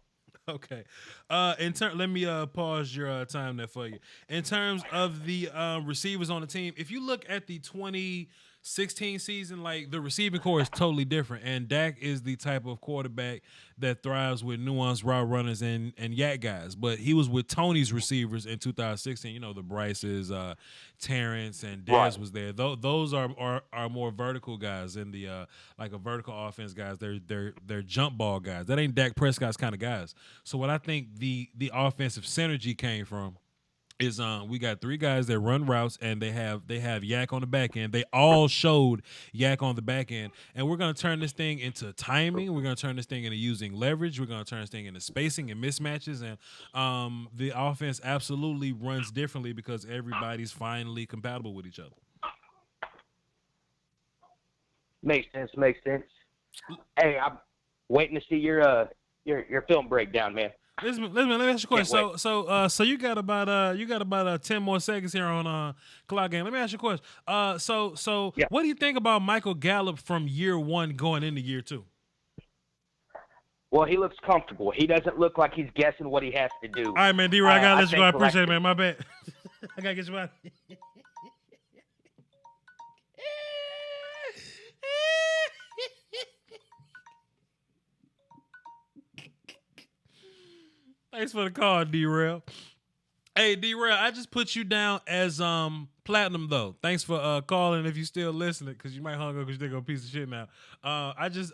Okay. Let me pause your time there for you. In terms of the receivers on the team, if you look at the 2016 season, like the receiving core is totally different, and Dak is the type of quarterback that thrives with nuanced route runners and yak guys. But he was with Tony's receivers in 2016. The Bryces, Terrence, and Dez was there. Those are more vertical guys in the like a vertical offense guys. They're jump ball guys. That ain't Dak Prescott's kind of guys. So what I think the offensive synergy came from is we got 3 guys that run routes, and they have Yak on the back end. They all showed Yak on the back end, and we're gonna turn this thing into timing. We're gonna turn this thing into using leverage. We're gonna turn this thing into spacing and mismatches, and the offense absolutely runs differently because everybody's finally compatible with each other. Makes sense. Hey, I'm waiting to see your film breakdown, man. Listen, let me ask you a question. So you got about 10 more seconds here on clock game. Let me ask you a question. Yeah. What do you think about Michael Gallup from year 1 going into year 2? Well, he looks comfortable. He doesn't look like he's guessing what he has to do. All right, man, D-Ray, I gotta let you go. I appreciate it, man. My bad. I gotta get you out. Thanks for the call, D-Rail. Hey, D-Rail, I just put you down as platinum though. Thanks for calling. If you still listening, because you might hung up because you think I'm a piece of shit now. I just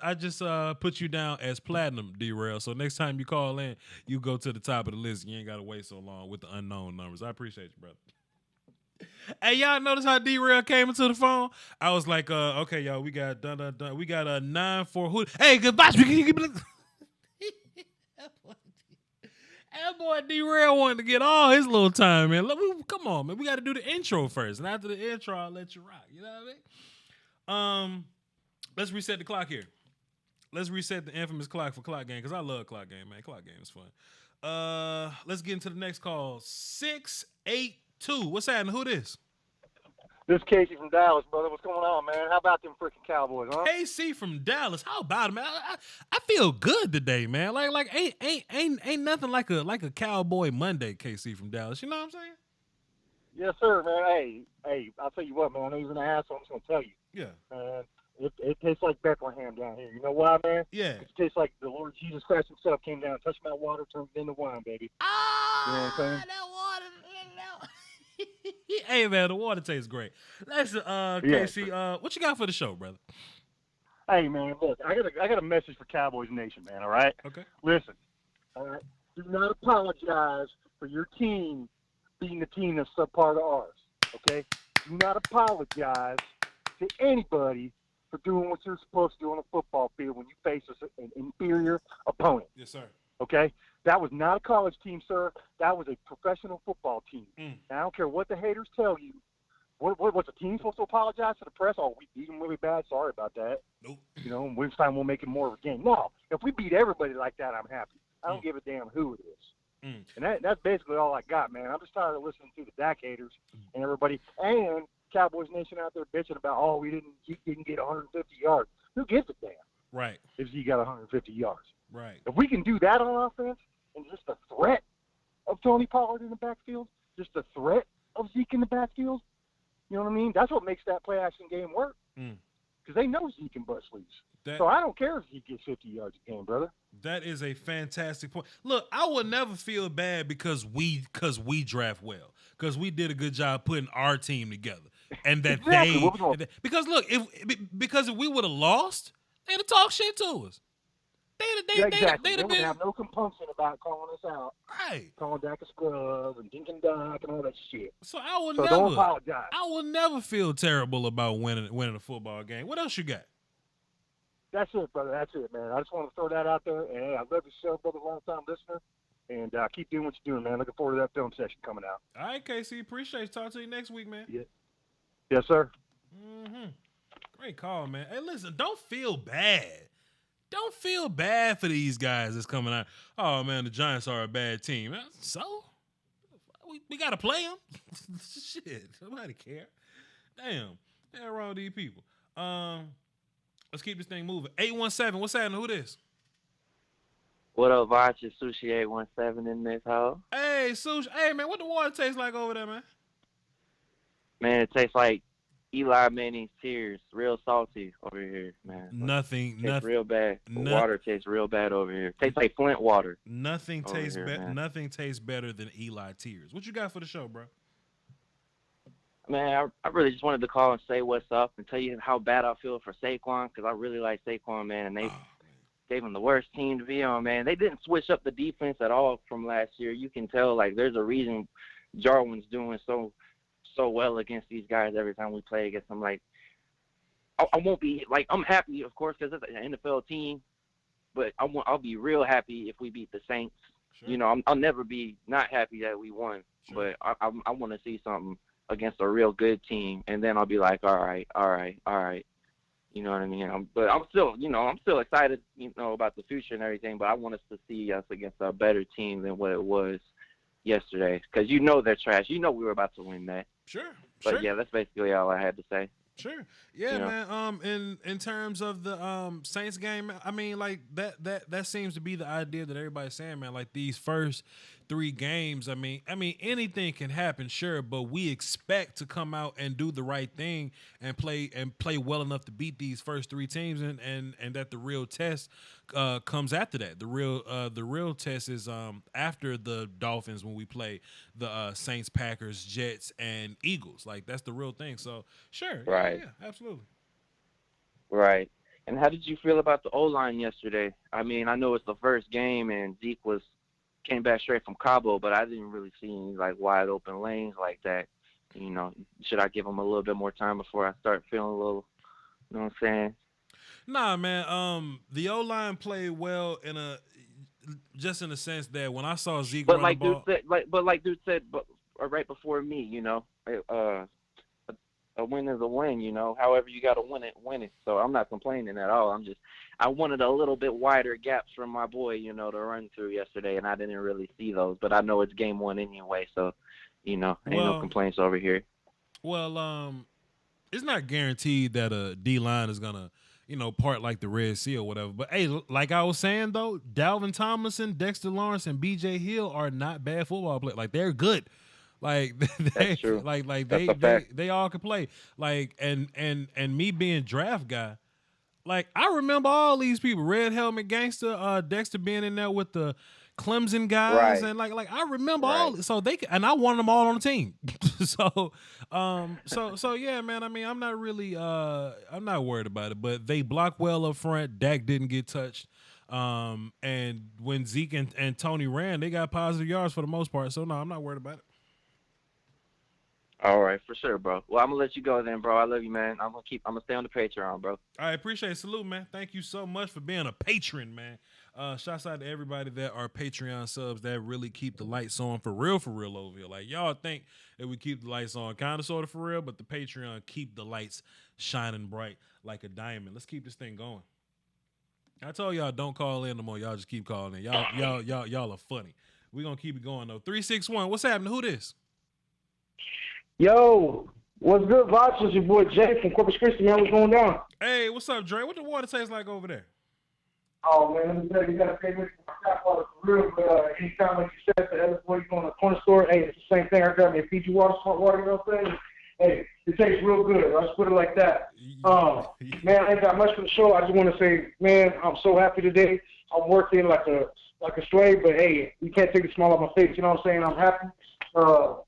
put you down as platinum, D-Rail. So next time you call in, you go to the top of the list. You ain't gotta wait so long with the unknown numbers. I appreciate you, brother. Hey, y'all notice how D-Rail came into the phone? I was like, okay, y'all, we got done. We got a 9-4 who. Hey, goodbye. That boy D-Rail wanted to get all his little time, man. Come on, man. We got to do the intro first. And after the intro, I'll let you rock. You know what I mean? Let's reset the clock here. Let's reset the infamous clock for clock game, because I love clock game, man. Clock game is fun. Let's get into the next call. 682. What's happening? Who this? This is Casey from Dallas, brother. What's going on, man? How about them freaking Cowboys, huh? KC from Dallas. How about it, man? I feel good today, man. Like ain't nothing like a Cowboy Monday, KC from Dallas. You know what I'm saying? Yes, sir, man. Hey, I'll tell you what, man. I know you're an asshole. I'm just gonna tell you. Yeah. It tastes like Bethlehem down here. You know why, man? Yeah. It tastes like the Lord Jesus Christ himself came down, touched my water, turned it into wine, baby. You know what I'm saying? That water. Hey, man, the water tastes great. Listen, Casey, what you got for the show, brother? Hey, man, look, I got a message for Cowboys Nation, man. All right. Okay. Listen, all right. Do not apologize for your team being the team that's subpar to ours. Okay. Do not apologize to anybody for doing what you're supposed to do on a football field when you face an inferior opponent. Yes, sir. Okay? That was not a college team, sir. That was a professional football team. And I don't care what the haters tell you. What's the team supposed to apologize to the press? Oh, we beat them really bad. Sorry about that. Nope. You know, next time we'll make it more of a game. No, if we beat everybody like that, I'm happy. I don't give a damn who it is. And that's basically all I got, man. I'm just tired of listening to the Dak haters and everybody. And Cowboys Nation out there bitching about, oh, we didn't get 150 yards. Who gives a damn? Right. If he got 150 yards. Right. If we can do that on offense, and just the threat of Tony Pollard in the backfield, just the threat of Zeke in the backfield, you know what I mean? That's what makes that play-action game work. Because they know Zeke can bust loose. So I don't care if he gets 50 yards a game, brother. That is a fantastic point. Look, I will never feel bad because we draft well, because we did a good job putting our team together, and that because look, if we would have lost, they'd have talked shit to us. They would have no compunction about calling us out. Right. Calling Dak a scrub and Dink and Dunk and all that shit. So I will don't apologize. I will never feel terrible about winning a football game. What else you got? That's it, brother. That's it, man. I just want to throw that out there. And I love the show, brother, long-time listener. And keep doing what you're doing, man. Looking forward to that film session coming out. All right, KC. Appreciate you. Talk to you next week, man. Yeah. Yes, sir. Great call, man. Hey, listen, don't feel bad. Don't feel bad for these guys that's coming out. Oh, man, the Giants are a bad team. So? We got to play them. Shit. Nobody care. Damn. They're wrong with these people. Let's keep this thing moving. 817. What's happening? Who this? What up, Voch? It's Sushi 817 in this house. Hey, Sushi. Hey, man, what the water taste like over there, man? Man, it tastes like Eli Manning's tears. Real salty over here, man. Nothing. Real bad. The water tastes real bad over here. Tastes like Flint water. Nothing tastes better. Nothing tastes better than Eli tears. What you got for the show, bro? Man, I really just wanted to call and say what's up and tell you how bad I feel for Saquon, because I really like Saquon, man, and they gave him the worst team to be on, man. They didn't switch up the defense at all from last year. You can tell, like, there's a reason Jarwin's doing so well against these guys every time we play against them. Like, I won't be like, I'm happy, of course, because it's an NFL team, but I'll be real happy if we beat the Saints. Sure. You know, I'll never be not happy that we won, Sure. but I want to see something against a real good team, and then I'll be like, all right. You know what I mean? But I'm still excited, about the future and everything. But I want us to see us against a better team than what it was yesterday, because they're trash. We were about to win that. Sure. But yeah, that's basically all I had to say. Sure. Yeah, man. In terms of the Saints game, I mean, like that seems to be the idea that everybody's saying, man. Like these first 3 games, I mean, anything can happen, sure, but we expect to come out and do the right thing and play well enough to beat these first 3 teams, and that the real test comes after that. The real test is after the Dolphins, when we play the Saints, Packers, Jets, and Eagles. Like that's the real thing. So sure, right. Yeah, absolutely. Right. And how did you feel about the O-line yesterday? I mean, I know it's the first game and Zeke came back straight from Cabo, but I didn't really see any like wide open lanes like that. Should I give him a little bit more time before I start feeling a little, you know what I'm saying? Nah, man. The O-line played well in a sense that when I saw Zeke run the ball, dude said, right before me, a win is a win, however you got to win it. So I'm not complaining at all. I wanted a little bit wider gaps from my boy, to run through yesterday, and I didn't really see those. But I know it's game 1 anyway, so, ain't no complaints over here. Well, it's not guaranteed that a D-line is going to, part like the Red Sea or whatever. But, hey, like I was saying, though, Dalvin Tomlinson, Dexter Lawrence, and B.J. Hill are not bad football players. Like, they're good. Like they, that's true. like they all can play. Like and me being draft guy, like I remember all these people, Red Helmet Gangster, Dexter being in there with the Clemson guys, right. and like I remember all. So and I wanted them all on the team. so yeah, man. I mean, I'm not really I'm not worried about it. But they block well up front. Dak didn't get touched. And when Zeke and Tony ran, they got positive yards for the most part. So no, I'm not worried about it. All right, for sure, bro. Well, I'm gonna let you go then, bro. I love you, man. I'm gonna stay on the Patreon, bro. I appreciate it. Salute, man. Thank you so much for being a patron, man. Shouts out to everybody that are Patreon subs that really keep the lights on for real over here. Like y'all think that we keep the lights on kind of sort of for real, but the Patreon keep the lights shining bright like a diamond. Let's keep this thing going. I told y'all don't call in no more. Y'all just keep calling in. Y'all are funny. We're gonna keep it going though. 361. What's happening? Who this? Yo, what's good, Voch? It's your boy Jay from Corpus Christi, man. What's going down? Hey, what's up, Dre? What the water taste like over there? Oh, man, let me tell you, you got to pay me for my tap water for real. But anytime, like you said, the other boy, you go in the corner store, hey, it's the same thing. I got me a Fiji water, smart water, you know what I'm saying? Hey, it tastes real good. I'll just put it like that. Man, I ain't got much for the show. I just want to say, man, I'm so happy today. I'm working like a slave, but hey, you can't take the smile off my face. You know what I'm saying? I'm happy.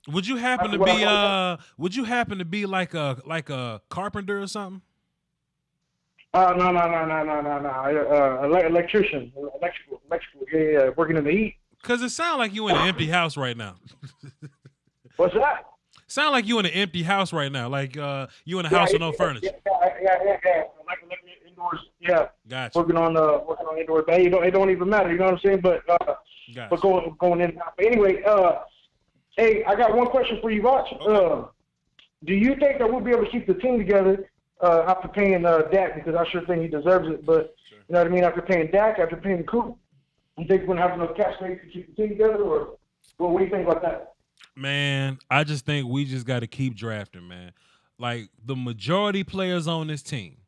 Would you happen to be like a carpenter or something? No. Electrician, electrical. Yeah, working in the heat. Cause it sounds like you in an empty house right now. What's that? Sound like you in an empty house right now. Like you in a house with no furniture. Yeah. Like indoors. Yeah. Gotcha. Working on indoors. But it don't even matter. You know what I'm saying? But gotcha. But going in and out. But anyway, hey, I got one question for you, Voch. Okay. Do you think that we'll be able to keep the team together after paying Dak? Because I sure think he deserves it. But sure. You know what I mean? After paying Dak, after paying Coop, you think we're going to have enough cash to keep the team together? Or what do you think about that? Man, I just think we just got to keep drafting, man. Like the majority players on this team,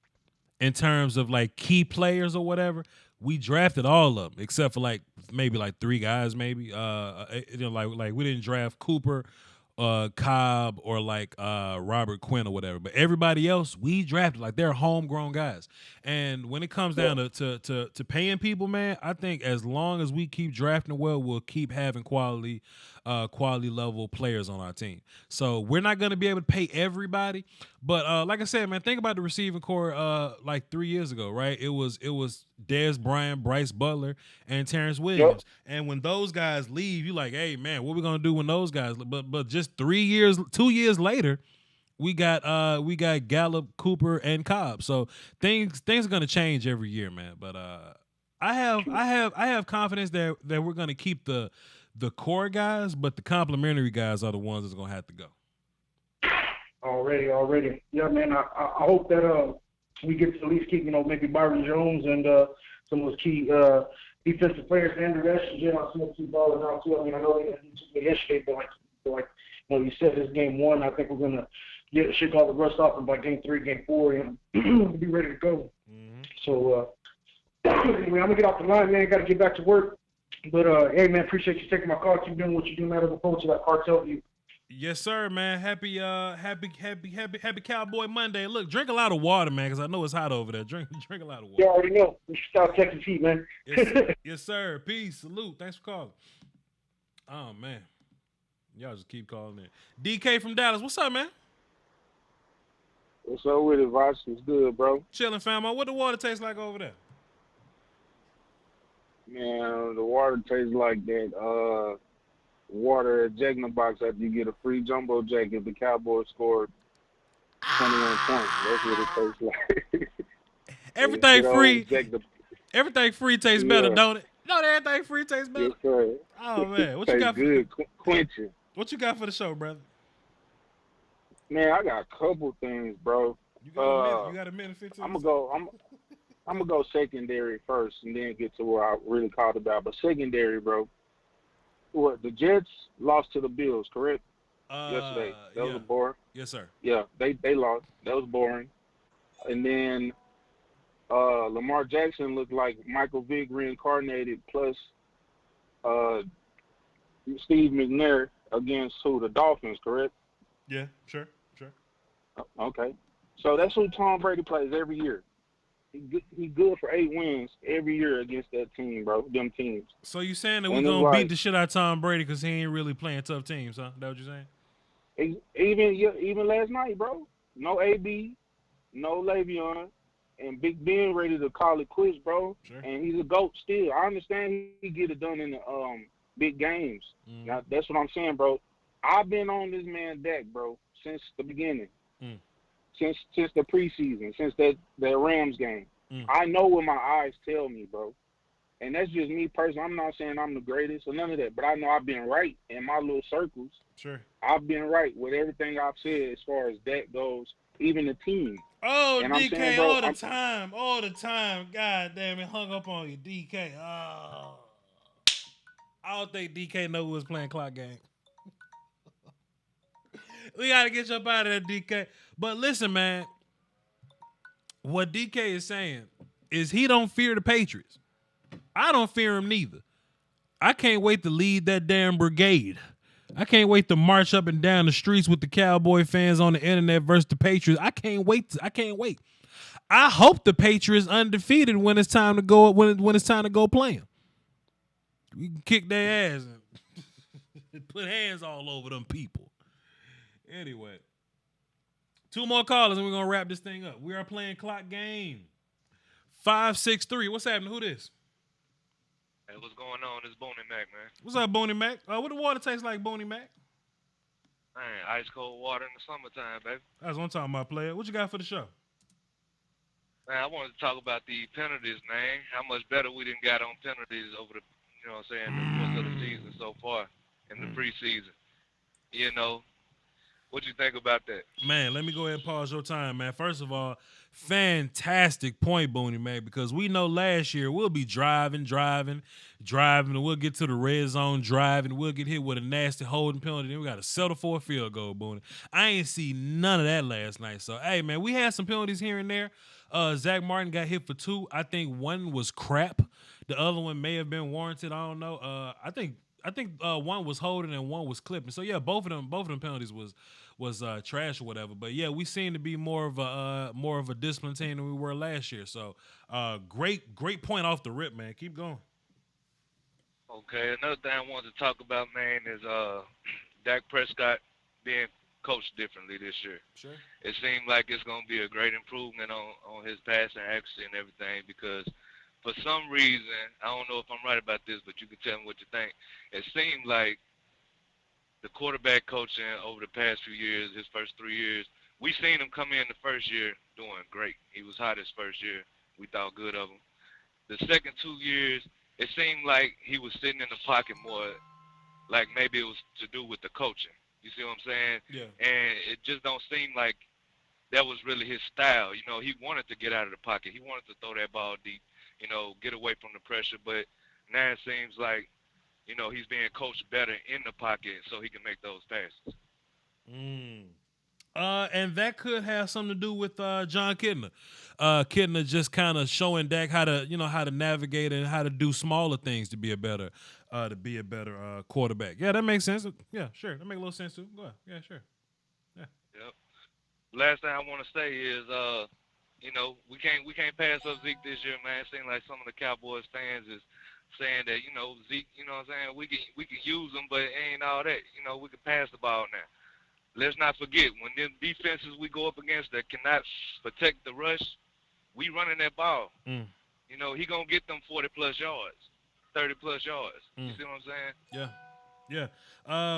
in terms of like key players or whatever, we drafted all of them except for maybe 3 guys, maybe. Like we didn't draft Cooper, Cobb, or Robert Quinn or whatever. But everybody else we drafted, like they're homegrown guys. And when it comes down to paying people, man, I think as long as we keep drafting well, we'll keep having quality quality level players on our team. So we're not going to be able to pay everybody, but like I said, man, think about the receiving core. Like 3 years ago, right? It was Dez Bryant, Bryce Butler, and Terrence Williams. And when those guys leave, you like, hey man, what we gonna do when those guys? But just 2 years later, we got Gallup, Cooper, and Cobb. So things are gonna change every year, man. But I have confidence that we're gonna keep the core guys, but the complementary guys are the ones that's gonna have to go. Already. Yeah, man. I hope that we get to at least keep, maybe Byron Jones and some of those key defensive players. Andrew Esch and Jalen Smith keep balling out too. I mean, I know they didn't do it yesterday, but like you said, this game one. I think we're gonna shake all the rust off, and by game 3, game 4, and be ready to go. Mm-hmm. So anyway, I'm gonna get off the line, man. Got to get back to work. But hey, man, appreciate you taking my call. Keep doing what you do, man. I look forward to that cartel view. Yes, sir, man. Happy Cowboy Monday. Look, drink a lot of water, man, because I know it's hot over there. Drink a lot of water. You already know. We should stop Texas heat, man. Yes, sir. Peace. Salute. Thanks for calling. Oh, man. Y'all just keep calling in. DK from Dallas. What's up, man? What's up with it, Voch? It's good, bro. Chilling, fam. What the water tastes like over there? Man, the water tastes like that water at Jack in the Box after you get a free jumbo jack if the Cowboys scored 21 points. That's what it tastes like. Everything free. Everything free tastes better, don't it? No, everything free tastes better. Yes, sir. Oh man, what you tastes got? Good, quenching. What you got for the show, brother? Man, I got a couple things, bro. You got a minute 15. I'm gonna go secondary first, and then get to where I really called about. But secondary, bro. What, the Jets lost to the Bills, correct? Yesterday. That was boring. Yes, sir. Yeah, they lost. That was boring. And then Lamar Jackson looked like Michael Vick reincarnated plus Steve McNair against the Dolphins, correct? Yeah, sure. Okay. So that's who Tom Brady plays every year. He good for 8 wins every year against that team, bro. Them teams. So you saying that we're going to beat the shit out of Tom Brady because he ain't really playing tough teams, huh? That what you're saying? Even last night, bro. No AB, no Le'Veon, and Big Ben ready to call it quits, bro. Sure. And he's a GOAT still. I understand he get it done in the big games. Mm. Now, that's what I'm saying, bro. I've been on this man Dak, bro, since the beginning. Mm. Since the preseason, since that Rams game. Mm. I know what my eyes tell me, bro. And that's just me personally. I'm not saying I'm the greatest or none of that, but I know I've been right in my little circles. Sure. I've been right with everything I've said as far as that goes, even the team. Oh, and DK, saying, bro, all the time. God damn it, hung up on you, DK. Oh. I don't think DK know who was playing clock game. We got to get you up out of there, DK. But listen, man, what DK is saying is he don't fear the Patriots. I don't fear him neither. I can't wait to lead that damn brigade. I can't wait to march up and down the streets with the Cowboy fans on the internet versus the Patriots. I can't wait. I hope the Patriots undefeated when it's time to go when it's time to go play them. We can kick their ass and put hands all over them people. Anyway, 2 more callers and we're going to wrap this thing up. We are playing clock game. 563. What's happening? Who this? Hey, what's going on? It's Boney Mac, man. What's up, Boney Mac? What the water tastes like, Boney Mac? Man, ice cold water in the summertime, baby. That's what I'm talking about, player. What you got for the show? Man, I wanted to talk about the penalties, man. How much better we done got on penalties over the, you know what I'm saying, the course of the season so far in the preseason. You know, what you think about that? Man, let me go ahead and pause your time, man. First of all, fantastic point, Boney, man, because we know last year we'll be driving, and we'll get to the red zone driving. We'll get hit with a nasty holding penalty. Then we got to settle for a field goal, Boney. I ain't see none of that last night. So, hey, man, we had some penalties here and there. Zach Martin got hit for 2. I think one was crap. The other one may have been warranted. I don't know. I think one was holding and one was clipping. So yeah, both of them penalties was trash or whatever. But yeah, we seem to be more of a disciplined team than we were last year. So great point off the rip, man. Keep going. Okay, another thing I wanted to talk about, man, is Dak Prescott being coached differently this year. Sure. It seemed like it's going to be a great improvement on his passing accuracy and everything because for some reason, I don't know if I'm right about this, but you can tell me what you think. It seemed like the quarterback coaching over the past few years, his first 3 years, we seen him come in the first year doing great. He was hot his first year. We thought good of him. The second 2 years, it seemed like he was sitting in the pocket more, like maybe it was to do with the coaching. You see what I'm saying? Yeah. And it just don't seem like that was really his style. You know, he wanted to get out of the pocket. He wanted to throw that ball deep, you know, get away from the pressure. But now it seems like, you know, he's being coached better in the pocket so he can make those passes. And that could have something to do with John Kitna. Kitna just kind of showing Dak how to navigate and how to do smaller things to be a better quarterback. Yeah, that makes sense. Yeah, sure, that makes a little sense too. Go ahead. Yeah, sure. Yeah. Yep. Last thing I want to say is, you know, we can't pass up Zeke this year, man. It seems like some of the Cowboys fans is saying that, you know, Zeke, you know what I'm saying, we can use him, but it ain't all that. You know, we can pass the ball now. Let's not forget, when them defenses we go up against that cannot protect the rush, we running that ball. You know, he going to get them 40-plus yards, 30-plus yards. You see what I'm saying? Yeah.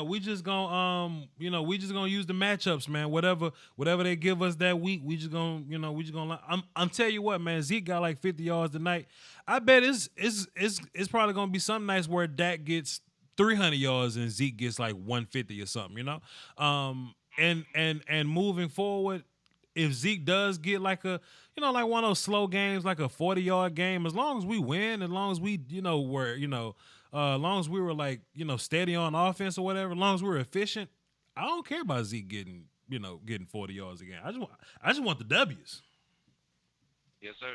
We just gonna use the matchups, man. Whatever they give us that week, we just gonna. I'm tell you what, man. Zeke got like 50 yards tonight. I bet it's probably gonna be some nights where Dak gets 300 yards and Zeke gets like 150 or something, you know. And moving forward, if Zeke does get like like one of those slow games, like a 40-yard game, as long as we win, as long as we, as long as we were like, steady on offense or whatever, as long as we were efficient, I don't care about Zeke getting 40 yards again. I just want the W's. Yes, sir.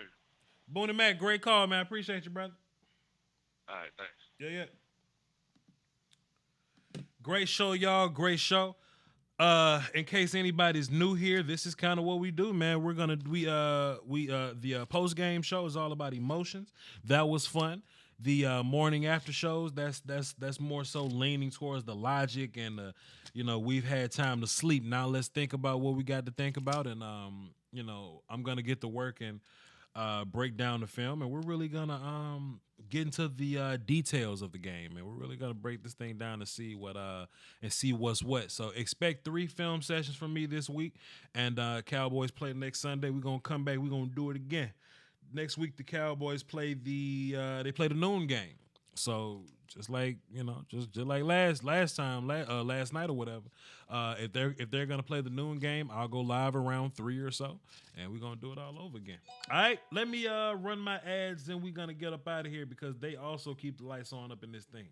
Boone and Mac, great call, man. I appreciate you, brother. All right, thanks. Yeah. Great show, y'all. Great show. In case anybody's new here, this is kind of what we do, man. The post game show is all about emotions. That was fun. The morning after shows, that's more so leaning towards the logic and we've had time to sleep. Now let's think about what we got to think about, and I'm gonna get to work and break down the film, and we're really gonna get into the details of the game, and we're really gonna break this thing down to see what's what. So expect 3 film sessions from me this week, and Cowboys play next Sunday. We're gonna come back. We're gonna do it again. Next week the Cowboys play the noon game. So just like last night or whatever. If they're gonna play the noon game, I'll go live around 3 or so, and we're gonna do it all over again. All right, let me run my ads, and we're gonna get up out of here because they also keep the lights on up in this thing.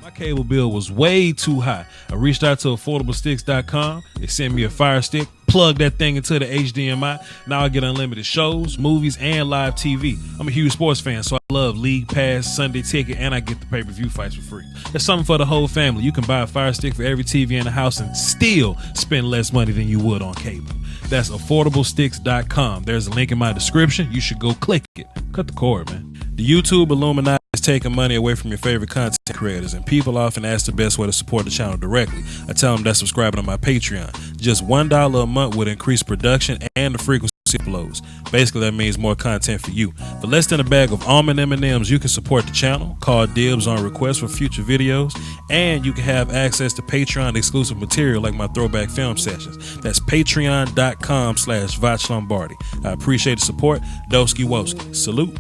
My cable bill was way too high. I reached out to affordablesticks.com. They sent me a Fire Stick, plugged that thing into the HDMI. Now I get unlimited shows, movies, and live TV. I'm a huge sports fan, so I love League Pass, Sunday Ticket, and I get the pay-per-view fights for free. There's something for the whole family. You can buy a Fire Stick for every TV in the house and still spend less money than you would on cable. That's affordablesticks.com. There's a link in my description. You should go click it. Cut the cord, man. The YouTube Illuminati is taking money away from your favorite content creators, and people often ask the best way to support the channel directly. I tell them that's subscribing to my Patreon. Just $1 a month would increase production and the frequency of uploads. Basically, that means more content for you. For less than a bag of almond M&Ms, you can support the channel, call dibs on requests for future videos, and you can have access to Patreon exclusive material like my throwback film sessions. That's patreon.com/Voch Lombardi. I appreciate the support. Doski Woski. Salute.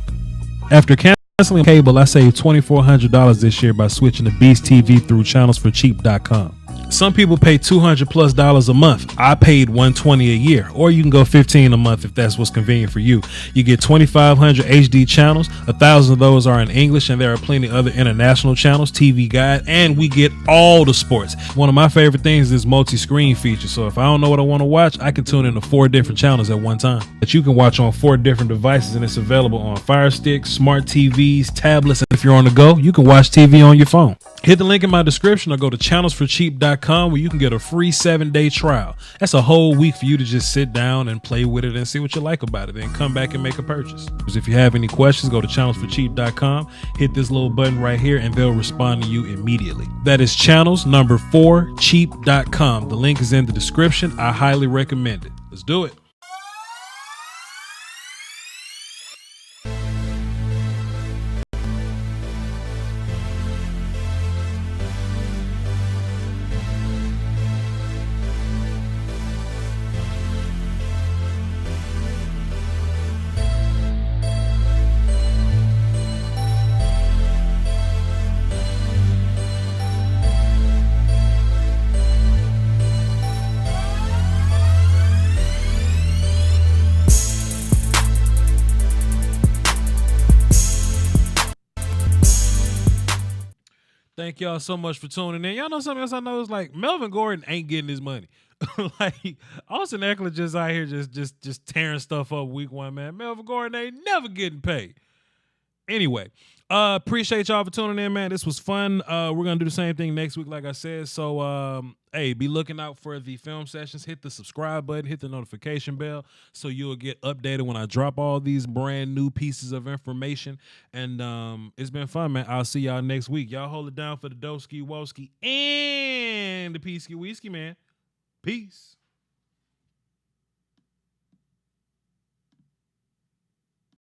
After canceling cable, I saved $2,400 this year by switching to Beast TV through channelsforcheap.com. Some people pay $200+ a month. I paid $120 a year, or you can go $15 a month if that's what's convenient for you. You get 2,500 HD channels. 1,000 of those are in English, and there are plenty other international channels, TV Guide, and we get all the sports. One of my favorite things is multi-screen feature. So if I don't know what I want to watch, I can tune into 4 different channels at one time that you can watch on 4 different devices, and it's available on Fire Stick, smart TVs, tablets, and if you're on the go, you can watch TV on your phone. Hit the link in my description or go to channelsforcheap.com cheap.com, where you can get a free 7-day trial. That's a whole week for you to just sit down and play with it and see what you like about it, then come back and make a purchase. If you have any questions, go to channelsforcheap.com, hit this little button right here, and they'll respond to you immediately. That is channels4cheap.com. The link is in the description. I highly recommend it. Let's do it. Thank y'all so much for tuning in. Y'all know something else I know is like Melvin Gordon ain't getting his money. Like Austin Eckler just out here just tearing stuff up week one, man. Melvin Gordon ain't never getting paid. Anyway, appreciate y'all for tuning in, man. This was fun. We're gonna do the same thing next week, like I said. So hey, be looking out for the film sessions. Hit the subscribe button, hit the notification bell, so you'll get updated when I drop all these brand new pieces of information. And it's been fun, man. I'll see y'all next week. Y'all hold it down for the Doski Woski and the Peasky Whiskey, man. Peace.